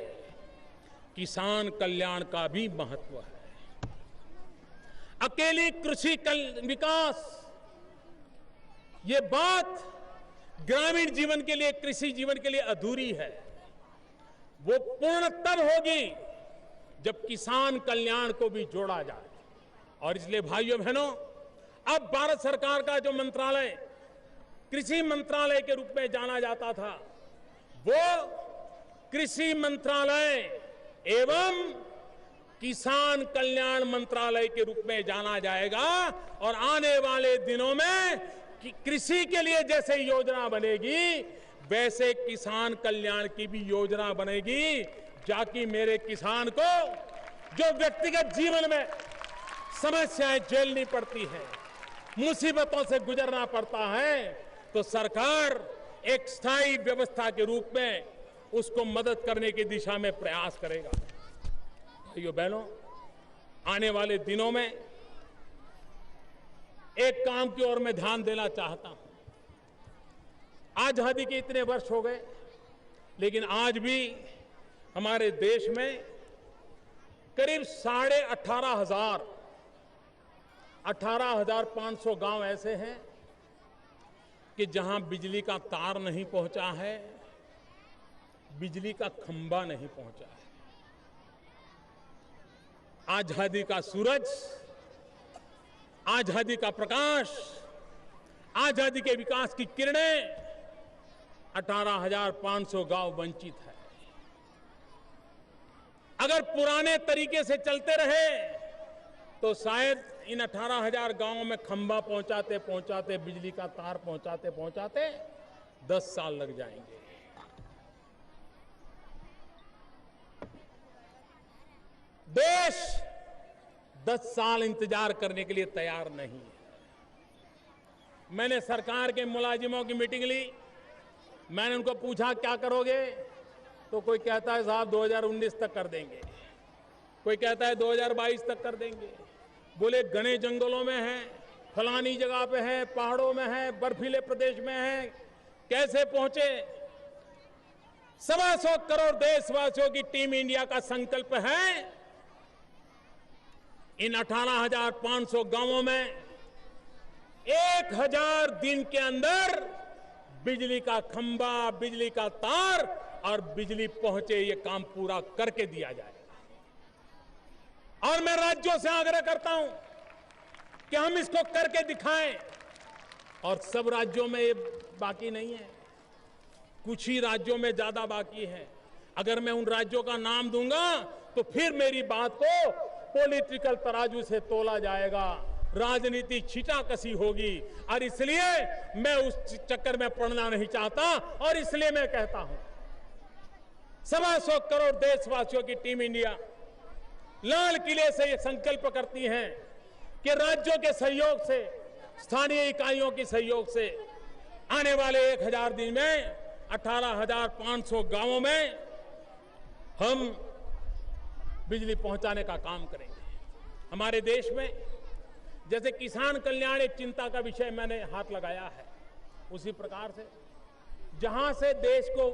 किसान कल्याण का भी महत्व है। अकेली कृषि विकास, ये बात ग्रामीण जीवन के लिए, कृषि जीवन के लिए अधूरी है। वो पूर्ण तब होगी जब किसान कल्याण को भी जोड़ा जाए। और इसलिए भाइयों बहनों, अब भारत सरकार का जो मंत्रालय कृषि मंत्रालय के रूप में जाना जाता था, वो कृषि मंत्रालय एवं किसान कल्याण मंत्रालय के रूप में जाना जाएगा। और आने वाले दिनों में कृषि के लिए जैसे योजना बनेगी, वैसे किसान कल्याण की भी योजना बनेगी, ताकि मेरे किसान को जो व्यक्तिगत जीवन में समस्याएं झेलनी पड़ती है, मुसीबतों से गुजरना पड़ता है, तो सरकार एक स्थायी व्यवस्था के रूप में उसको मदद करने की दिशा में प्रयास करेगा। भाइयों बहनों, आने वाले दिनों में एक काम की ओर मैं ध्यान देना चाहता हूं। आजादी के इतने वर्ष हो गए, लेकिन आज भी हमारे देश में करीब 18,500 गांव ऐसे हैं कि जहां बिजली का तार नहीं पहुंचा है, बिजली का खंभा नहीं पहुंचा है। आजादी का सूरज, आजादी का प्रकाश, आजादी के विकास की किरणें 18,500 गांव वंचित है। अगर पुराने तरीके से चलते रहे तो शायद इन 18,000 गांवों में खंभा पहुंचाते पहुंचाते, बिजली का तार पहुंचाते पहुंचाते 10 साल लग जाएंगे। देश 10 साल इंतजार करने के लिए तैयार नहीं है। मैंने सरकार के मुलाजिमों की मीटिंग ली। मैंने उनको पूछा क्या करोगे, तो कोई कहता है साहब 2019 तक कर देंगे, कोई कहता है 2022 तक कर देंगे। बोले घने जंगलों में है, फलानी जगह पे है, पहाड़ों में है, बर्फीले प्रदेश में है, कैसे पहुंचे। 125 करोड़ देशवासियों की टीम इंडिया का संकल्प है इन 18,500 गांवों में 1000 दिन के अंदर बिजली का खंभा, बिजली का तार और बिजली पहुंचे, ये काम पूरा करके दिया जाएगा। और मैं राज्यों से आग्रह करता हूं कि हम इसको करके दिखाएं। और सब राज्यों में ये बाकी नहीं है, कुछ ही राज्यों में ज्यादा बाकी है। अगर मैं उन राज्यों का नाम दूंगा तो फिर मेरी बात को पॉलिटिकल तराजू से तोला जाएगा, राजनीति छींटाकशी होगी। और इसलिए मैं उस चक्कर में पड़ना नहीं चाहता। और इसलिए मैं कहता हूं 125 करोड़ देशवासियों की टीम इंडिया लाल किले से ये संकल्प करती है कि राज्यों के सहयोग से, स्थानीय इकाइयों के सहयोग से आने वाले 1000 दिन में 18,500 गांवों में हम बिजली पहुंचाने का काम करेंगे। हमारे देश में जैसे किसान कल्याण एक चिंता का विषय मैंने हाथ लगाया है, उसी प्रकार से जहां से देश को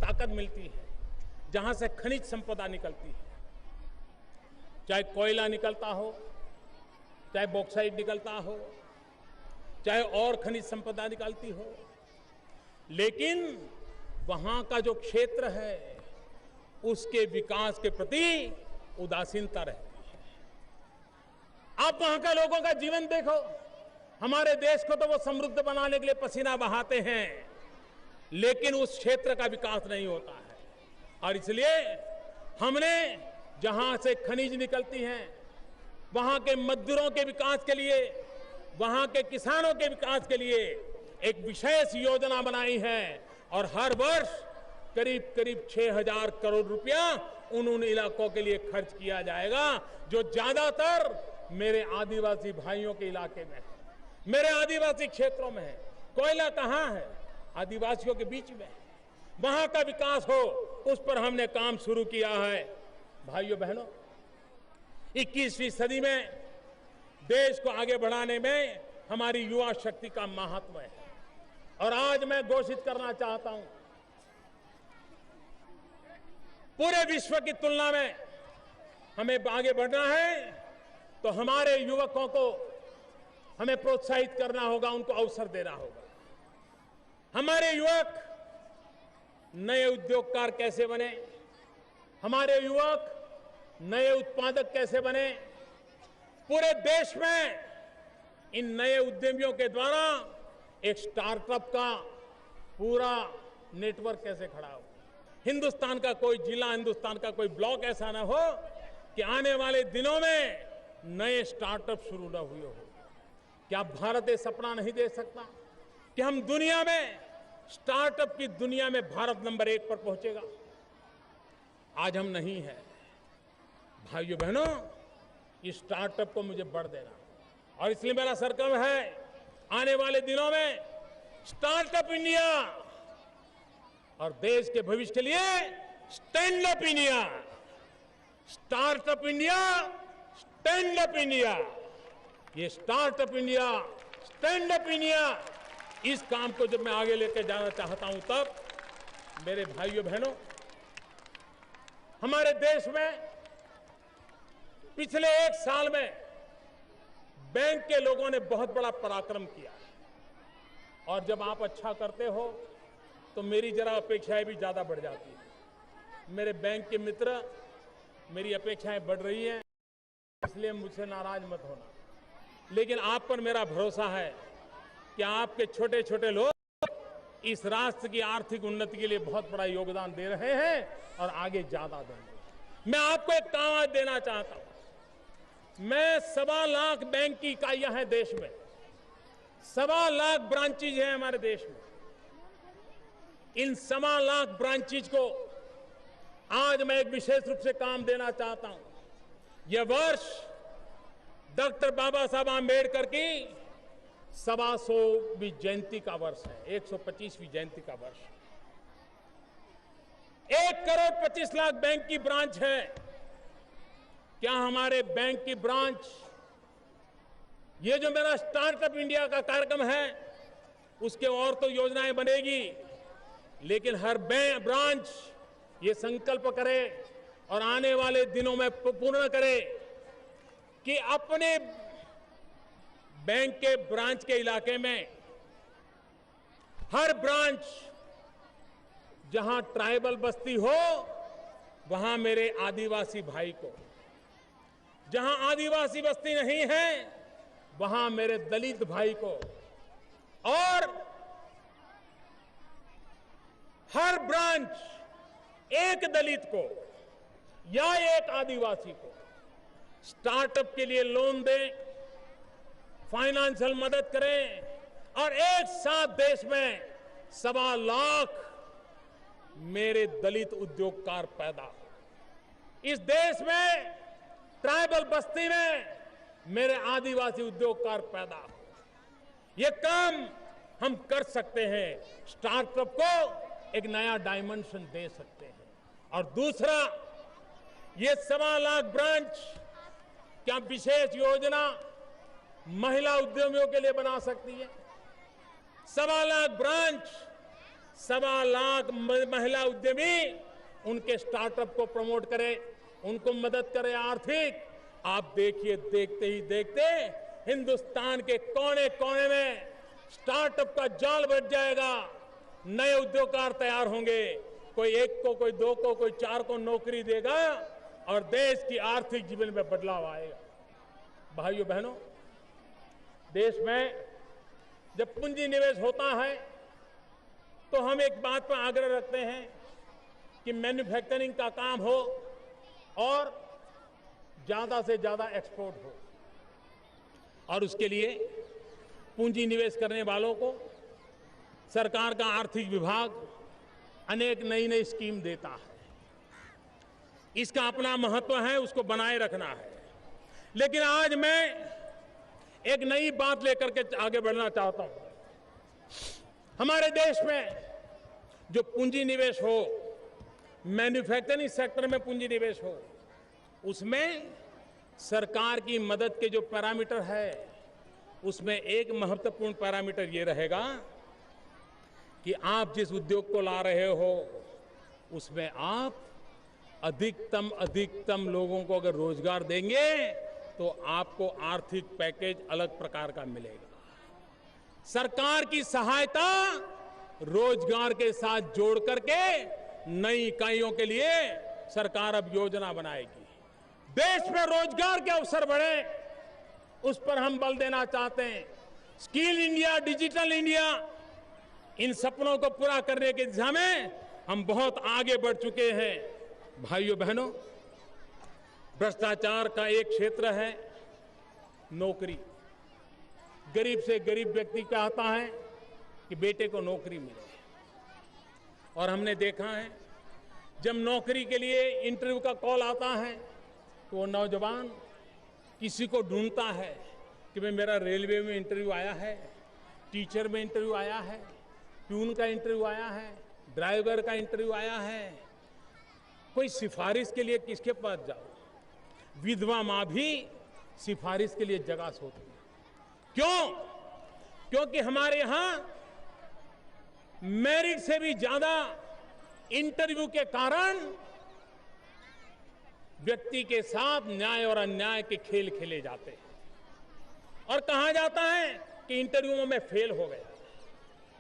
ताकत मिलती है, जहां से खनिज संपदा निकलती है, चाहे कोयला निकलता हो, चाहे बॉक्साइट निकलता हो, चाहे और खनिज संपदा निकलती हो, लेकिन वहां का जो क्षेत्र है उसके विकास के प्रति उदासीनता रहती है। आप वहां के लोगों का जीवन देखो, हमारे देश को तो वो समृद्ध बनाने के लिए पसीना बहाते हैं, लेकिन उस क्षेत्र का विकास नहीं होता है। और इसलिए हमने जहां से खनिज निकलती हैं, वहां के मजदूरों के विकास के लिए, वहां के किसानों के विकास के लिए एक विशेष योजना बनाई है और हर वर्ष करीब करीब 6,000 करोड़ रुपया उन इलाकों के लिए खर्च किया जाएगा जो ज्यादातर मेरे आदिवासी भाइयों के इलाके में है, मेरे आदिवासी क्षेत्रों में है। कोयला कहां है? आदिवासियों के बीच में। वहां का विकास हो, उस पर हमने काम शुरू किया है। भाइयों बहनों, 21वीं सदी में देश को आगे बढ़ाने में हमारी युवा शक्ति का महत्व है और आज मैं घोषित करना चाहता हूं, पूरे विश्व की तुलना में हमें आगे बढ़ना है तो हमारे युवकों को हमें प्रोत्साहित करना होगा, उनको अवसर देना होगा। हमारे युवक नए उद्योगकार कैसे बने, हमारे युवक नए उत्पादक कैसे बने, पूरे देश में इन नए उद्यमियों के द्वारा एक स्टार्टअप का पूरा नेटवर्क कैसे खड़ा हो। हिंदुस्तान का कोई जिला, हिंदुस्तान का कोई ब्लॉक ऐसा ना हो कि आने वाले दिनों में नए स्टार्टअप शुरू न हुए हो। क्या भारत ये सपना नहीं देख सकता कि हम दुनिया में स्टार्टअप की दुनिया में भारत नंबर 1 पर पहुंचेगा? आज हम नहीं है। भाइयों बहनों, इस स्टार्टअप को मुझे बढ़ देना और इसलिए मेरा संकल्प है आने वाले दिनों में स्टार्टअप इंडिया और देश के भविष्य के लिए stand up India, startup India, stand up India. ये startup India, stand up India, इस काम को जब मैं आगे लेकर जाना चाहता हूं तब मेरे भाइयों बहनों, हमारे देश में पिछले 1 साल में बैंक के लोगों ने बहुत बड़ा पराक्रम किया और जब आप अच्छा करते हो तो मेरी जरा अपेक्षाएं भी ज्यादा बढ़ जाती है। मेरे बैंक के मित्र, मेरी अपेक्षाएं बढ़ रही हैं, इसलिए मुझसे नाराज मत होना, लेकिन आप पर मेरा भरोसा है कि आपके छोटे छोटे लोग इस राष्ट्र की आर्थिक उन्नति के लिए बहुत बड़ा योगदान दे रहे हैं और आगे ज्यादा देंगे। मैं आपको एक काम आज देना चाहता हूं। मैं 1.25 लाख बैंक की इकाइयां हैं देश में, 1.25 लाख ब्रांचेज हैं हमारे देश में। इन 1.25 लाख ब्रांचेज को आज मैं एक विशेष रूप से काम देना चाहता हूं। यह वर्ष डॉक्टर बाबा साहब आंबेडकर की 125वीं जयंती का वर्ष है, 125वीं जयंती का वर्ष। 1 करोड़ 25 लाख बैंक की ब्रांच है। क्या हमारे बैंक की ब्रांच, ये जो मेरा स्टार्टअप इंडिया का कार्यक्रम है उसके और तो योजनाएं बनेगी, लेकिन हर ब्रांच ये संकल्प करे और आने वाले दिनों में पूर्ण करे कि अपने बैंक के ब्रांच के इलाके में हर ब्रांच जहां ट्राइबल बस्ती हो वहां मेरे आदिवासी भाई को, जहां आदिवासी बस्ती नहीं है वहां मेरे दलित भाई को, और हर ब्रांच एक दलित को या एक आदिवासी को स्टार्टअप के लिए लोन दें, फाइनेंशियल मदद करें और एक साथ देश में 1.25 लाख मेरे दलित उद्योगकार पैदा हो। इस देश में ट्राइबल बस्ती में मेरे आदिवासी उद्योगकार पैदा हो। ये काम हम कर सकते हैं, स्टार्टअप को एक नया डायमेंशन दे सकते हैं। और दूसरा, ये 1.25 लाख ब्रांच क्या विशेष योजना महिला उद्यमियों के लिए बना सकती है? 1.25 लाख ब्रांच, 1.25 लाख महिला उद्यमी उनके स्टार्टअप को प्रमोट करे, उनको मदद करे आर्थिक। आप देखिए, देखते ही देखते हिंदुस्तान के कोने कोने में स्टार्टअप का जाल बच जाएगा, नए उद्योगकार तैयार होंगे। कोई 1 को, कोई 2 को, कोई 4 को नौकरी देगा और देश की आर्थिक जीवन में बदलाव आएगा। भाइयों बहनों, देश में जब पूंजी निवेश होता है तो हम एक बात पर आग्रह रखते हैं कि मैन्युफैक्चरिंग का काम हो और ज्यादा से ज्यादा एक्सपोर्ट हो, और उसके लिए पूंजी निवेश करने वालों को सरकार का आर्थिक विभाग अनेक नई नई स्कीम देता है। इसका अपना महत्व है, उसको बनाए रखना है। लेकिन आज मैं एक नई बात लेकर के आगे बढ़ना चाहता हूं। हमारे देश में जो पूंजी निवेश हो, मैन्युफैक्चरिंग सेक्टर में पूंजी निवेश हो, उसमें सरकार की मदद के जो पैरामीटर है, उसमें एक महत्वपूर्ण पैरामीटर ये रहेगा कि आप जिस उद्योग को ला रहे हो उसमें आप अधिकतम लोगों को अगर रोजगार देंगे तो आपको आर्थिक पैकेज अलग प्रकार का मिलेगा। सरकार की सहायता रोजगार के साथ जोड़ करके नई इकाइयों के लिए सरकार अब योजना बनाएगी। देश में रोजगार के अवसर बढ़े, उस पर हम बल देना चाहते हैं। स्किल इंडिया, डिजिटल इंडिया, इन सपनों को पूरा करने की दिशा में हम बहुत आगे बढ़ चुके हैं। भाइयों बहनों, भ्रष्टाचार का एक क्षेत्र है नौकरी। गरीब से गरीब व्यक्ति चाहता है कि बेटे को नौकरी मिले, और हमने देखा है जब नौकरी के लिए इंटरव्यू का कॉल आता है तो वो नौजवान किसी को ढूंढता है कि भाई मेरा रेलवे में इंटरव्यू आया है, टीचर में इंटरव्यू आया है, प्यून का इंटरव्यू आया है, ड्राइवर का इंटरव्यू आया है, कोई सिफारिश के लिए किसके पास जाओ। विधवा मां भी सिफारिश के लिए जगह सोती है। क्यों? क्योंकि हमारे यहां मेरिट से भी ज्यादा इंटरव्यू के कारण व्यक्ति के साथ न्याय और अन्याय के खेल खेले जाते हैं, और कहा जाता है कि इंटरव्यू में फेल हो गया।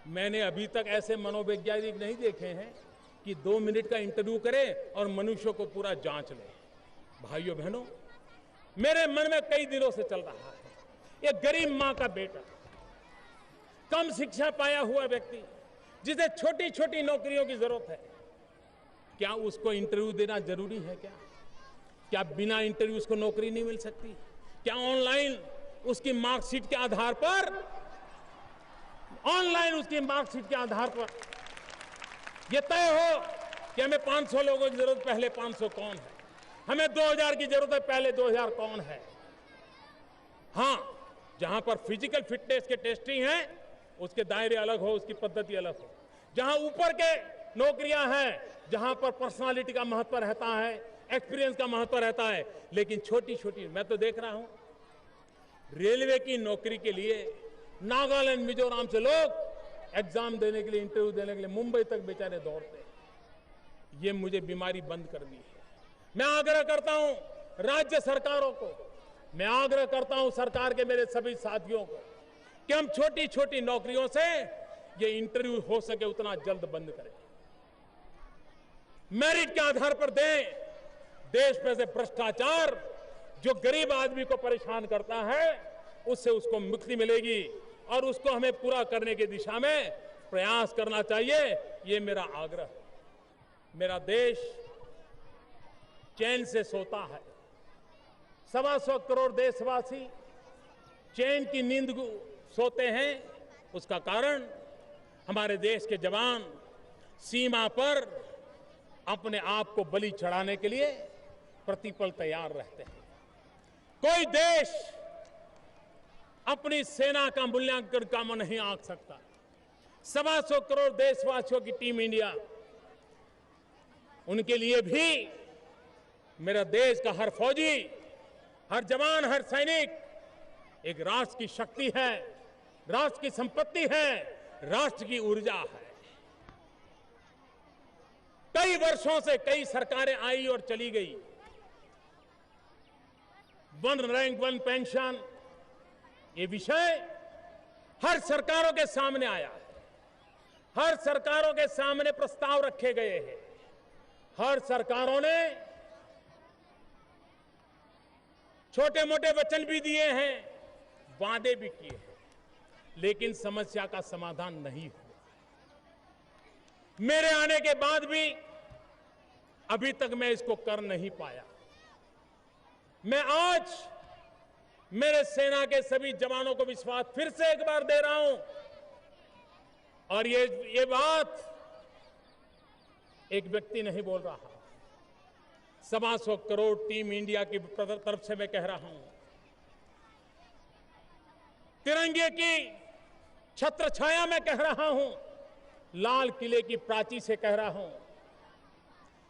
मैंने अभी तक ऐसे मनोवैज्ञानिक नहीं देखे हैं कि 2 मिनट का इंटरव्यू करे और मनुष्य को पूरा जांच ले। भाइयों बहनों, मेरे मन में कई दिनों से चल रहा है, ये गरीब मां का बेटा, कम शिक्षा पाया हुआ व्यक्ति, जिसे छोटी छोटी नौकरियों की जरूरत है, क्या उसको इंटरव्यू देना जरूरी है? क्या बिना इंटरव्यू उसको नौकरी नहीं मिल सकती? क्या ऑनलाइन उसकी मार्कशीट के आधार पर यह तय हो कि हमें 500 लोगों की जरूरत, पहले 500 कौन है? हमें 2000 की जरूरत है, पहले 2000 कौन है? हां, जहां पर फिजिकल फिटनेस के टेस्टिंग है उसके दायरे अलग हो, उसकी पद्धति अलग हो। जहां ऊपर के नौकरियां हैं, जहां पर पर्सनालिटी का महत्व रहता है, एक्सपीरियंस का महत्व रहता है, लेकिन छोटी छोटी, मैं तो देख रहा हूं रेलवे की नौकरी के लिए नागालैंड, मिजोरम से लोग एग्जाम देने के लिए, इंटरव्यू देने के लिए मुंबई तक बेचारे दौड़ते हैं। ये मुझे बीमारी बंद करनी है। मैं आग्रह करता हूं राज्य सरकारों को, मैं आग्रह करता हूं सरकार के मेरे सभी साथियों को कि हम छोटी छोटी नौकरियों से ये इंटरव्यू हो सके उतना जल्द बंद करें, मेरिट के आधार पर दें। देश में से भ्रष्टाचार जो गरीब आदमी को परेशान करता है, उससे उसको मुक्ति मिलेगी, और उसको हमें पूरा करने की दिशा में प्रयास करना चाहिए। ये मेरा आग्रह है। मेरा देश चैन से सोता है। 125 करोड़ देशवासी चैन की नींद सोते हैं। उसका कारण हमारे देश के जवान सीमा पर अपने आप को बलि चढ़ाने के लिए प्रतिपल तैयार रहते हैं। कोई देश अपनी सेना का मूल्यांकन कम नहीं आंक सकता। 125 करोड़ देशवासियों की टीम इंडिया, उनके लिए भी मेरा देश का हर फौजी, हर जवान, हर सैनिक एक राष्ट्र की शक्ति है, राष्ट्र की संपत्ति है, राष्ट्र की ऊर्जा है। कई वर्षों से कई सरकारें आई और चली गई। वन रैंक वन पेंशन, ये विषय हर सरकारों के सामने आया है। हर सरकारों के सामने प्रस्ताव रखे गए हैं। हर सरकारों ने छोटे मोटे वचन भी दिए हैं, वादे भी किए हैं, लेकिन समस्या का समाधान नहीं हुआ। मेरे आने के बाद भी अभी तक मैं इसको कर नहीं पाया। मैं आज मेरे सेना के सभी जवानों को विश्वास फिर से एक बार दे रहा हूं, और ये बात एक व्यक्ति नहीं बोल रहा, 125 करोड़ टीम इंडिया की तरफ से मैं कह रहा हूं। तिरंगे की छत्र छाया में कह रहा हूं, लाल किले की प्राची से कह रहा हूं,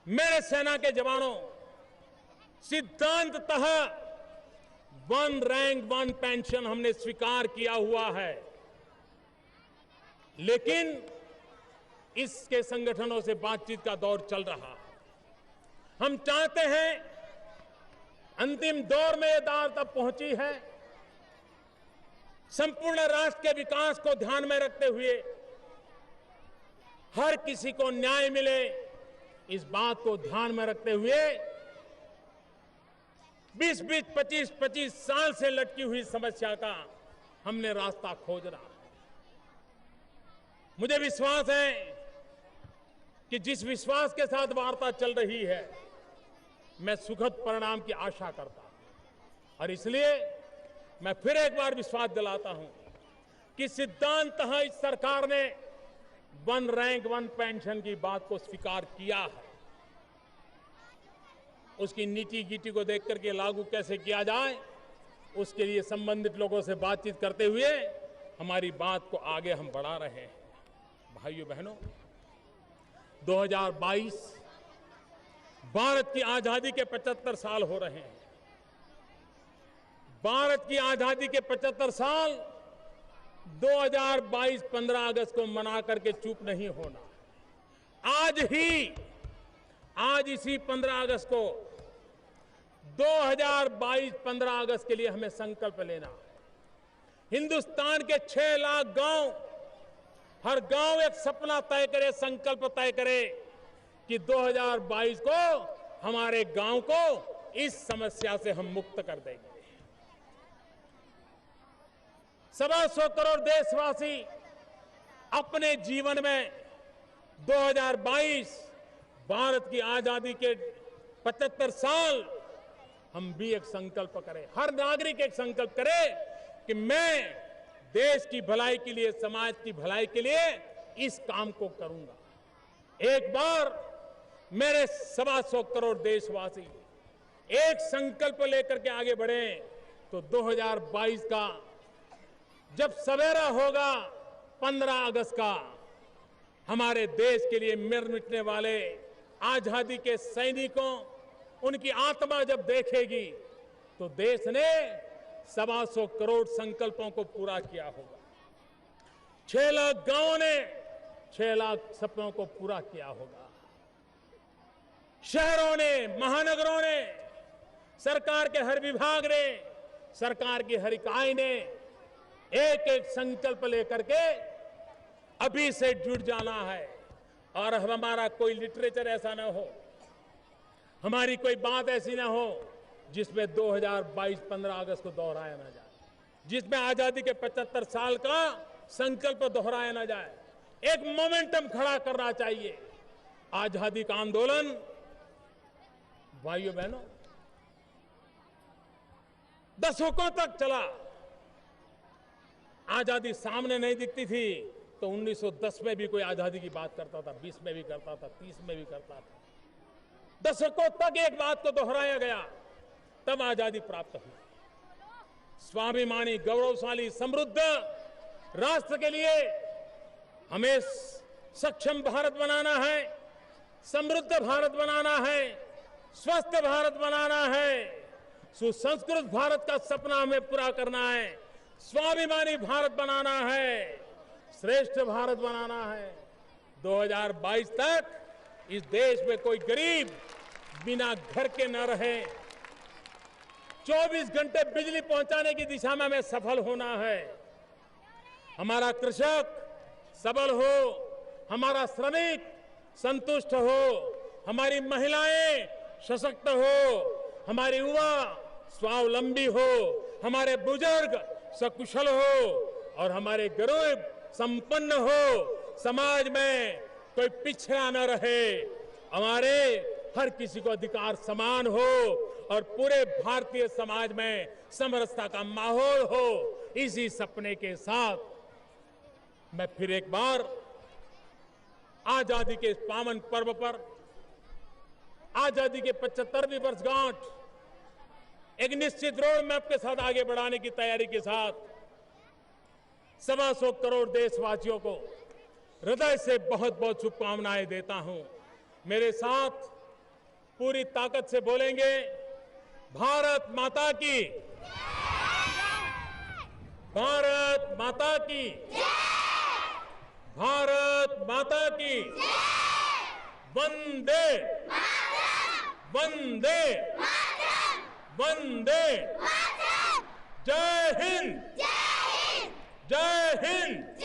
मेरे सेना के जवानों, सिद्धांततः 1 रैंक 1 पेंशन हमने स्वीकार किया हुआ है, लेकिन इसके संगठनों से बातचीत का दौर चल रहा है। हम चाहते हैं, अंतिम दौर में यह दाव तब पहुंची है, संपूर्ण राष्ट्र के विकास को ध्यान में रखते हुए हर किसी को न्याय मिले, इस बात को ध्यान में रखते हुए 20-20, 25-25 साल से लटकी हुई समस्या का हमने रास्ता खोजना है। मुझे विश्वास है कि जिस विश्वास के साथ वार्ता चल रही है, मैं सुखद परिणाम की आशा करता हूं, और इसलिए मैं फिर एक बार विश्वास दिलाता हूं कि सिद्धांततः इस सरकार ने 1 रैंक 1 पेंशन की बात को स्वीकार किया है। उसकी नीति गीटी को देख करके लागू कैसे किया जाए, उसके लिए संबंधित लोगों से बातचीत करते हुए हमारी बात को आगे हम बढ़ा रहे हैं। भाइयों बहनों, 2022 भारत की आजादी के 75 साल हो रहे हैं। भारत की आजादी के 75 साल 2022 15 अगस्त को मना करके चुप नहीं होना। आज इसी 15 अगस्त को 2022 15 अगस्त के लिए हमें संकल्प लेना है। हिंदुस्तान के 6 लाख गांव, हर गांव एक सपना तय करे, संकल्प तय करे कि 2022 को हमारे गांव को इस समस्या से हम मुक्त कर देंगे। 125 करोड़ देशवासी अपने जीवन में 2022 भारत की आजादी के 75 साल हम भी एक संकल्प करें, हर नागरिक एक संकल्प करे कि मैं देश की भलाई के लिए, समाज की भलाई के लिए इस काम को करूंगा। एक बार मेरे 125 करोड़ देशवासी एक संकल्प लेकर के आगे बढ़े तो 2022 का जब सवेरा होगा 15 अगस्त का, हमारे देश के लिए मर मिटने वाले आजादी के सैनिकों, उनकी आत्मा जब देखेगी तो देश ने 125 करोड़ संकल्पों को पूरा किया होगा। 6 लाख गांवों ने 6 लाख सपनों को पूरा किया होगा। शहरों ने, महानगरों ने, सरकार के हर विभाग ने, सरकार की हर इकाई ने एक एक संकल्प लेकर के अभी से जुट जाना है। और हमारा कोई लिटरेचर ऐसा ना हो, हमारी कोई बात ऐसी ना हो जिसमें 2022 15 अगस्त को दोहराया ना जाए, जिसमें आजादी के 75 साल का संकल्प दोहराया ना जाए। एक मोमेंटम खड़ा करना चाहिए। आजादी का आंदोलन भाइयों बहनों दशकों तक चला। आजादी सामने नहीं दिखती थी तो 1910 में भी कोई आजादी की बात करता था, 20 में भी करता था, 30 में भी करता था। दशकों तक एक बात को दोहराया गया, तब आजादी प्राप्त हुई। स्वाभिमानी, गौरवशाली, समृद्ध राष्ट्र के लिए हमें सक्षम भारत बनाना है, समृद्ध भारत बनाना है, स्वस्थ भारत बनाना है, सुसंस्कृत भारत का सपना हमें पूरा करना है, स्वाभिमानी भारत बनाना है, श्रेष्ठ भारत बनाना है। 2022 तक इस देश में कोई गरीब बिना घर के न रहे। 24 घंटे बिजली पहुंचाने की दिशा में हमें सफल होना है। हमारा कृषक सबल हो, हमारा श्रमिक संतुष्ट हो, हमारी महिलाएं सशक्त हो, हमारे युवा स्वावलंबी हो, हमारे बुजुर्ग सकुशल हो और हमारे गरीब संपन्न हो। समाज में कोई पिछड़ा न रहे, हमारे हर किसी को अधिकार समान हो और पूरे भारतीय समाज में समरसता का माहौल हो, इसी सपने के साथ मैं फिर एक बार आजादी के इस पावन पर्व पर आजादी के 75वीं वर्षगांठ एक निश्चित रोड मैप के साथ आगे बढ़ाने की तैयारी के साथ 125 करोड़ देशवासियों को हृदय से बहुत बहुत शुभकामनाएं देता हूं। मेरे साथ पूरी ताकत से बोलेंगे, भारत माता की, भारत माता की, भारत माता की, वंदे वंदे वंदे, जय हिंद, जय हिंद।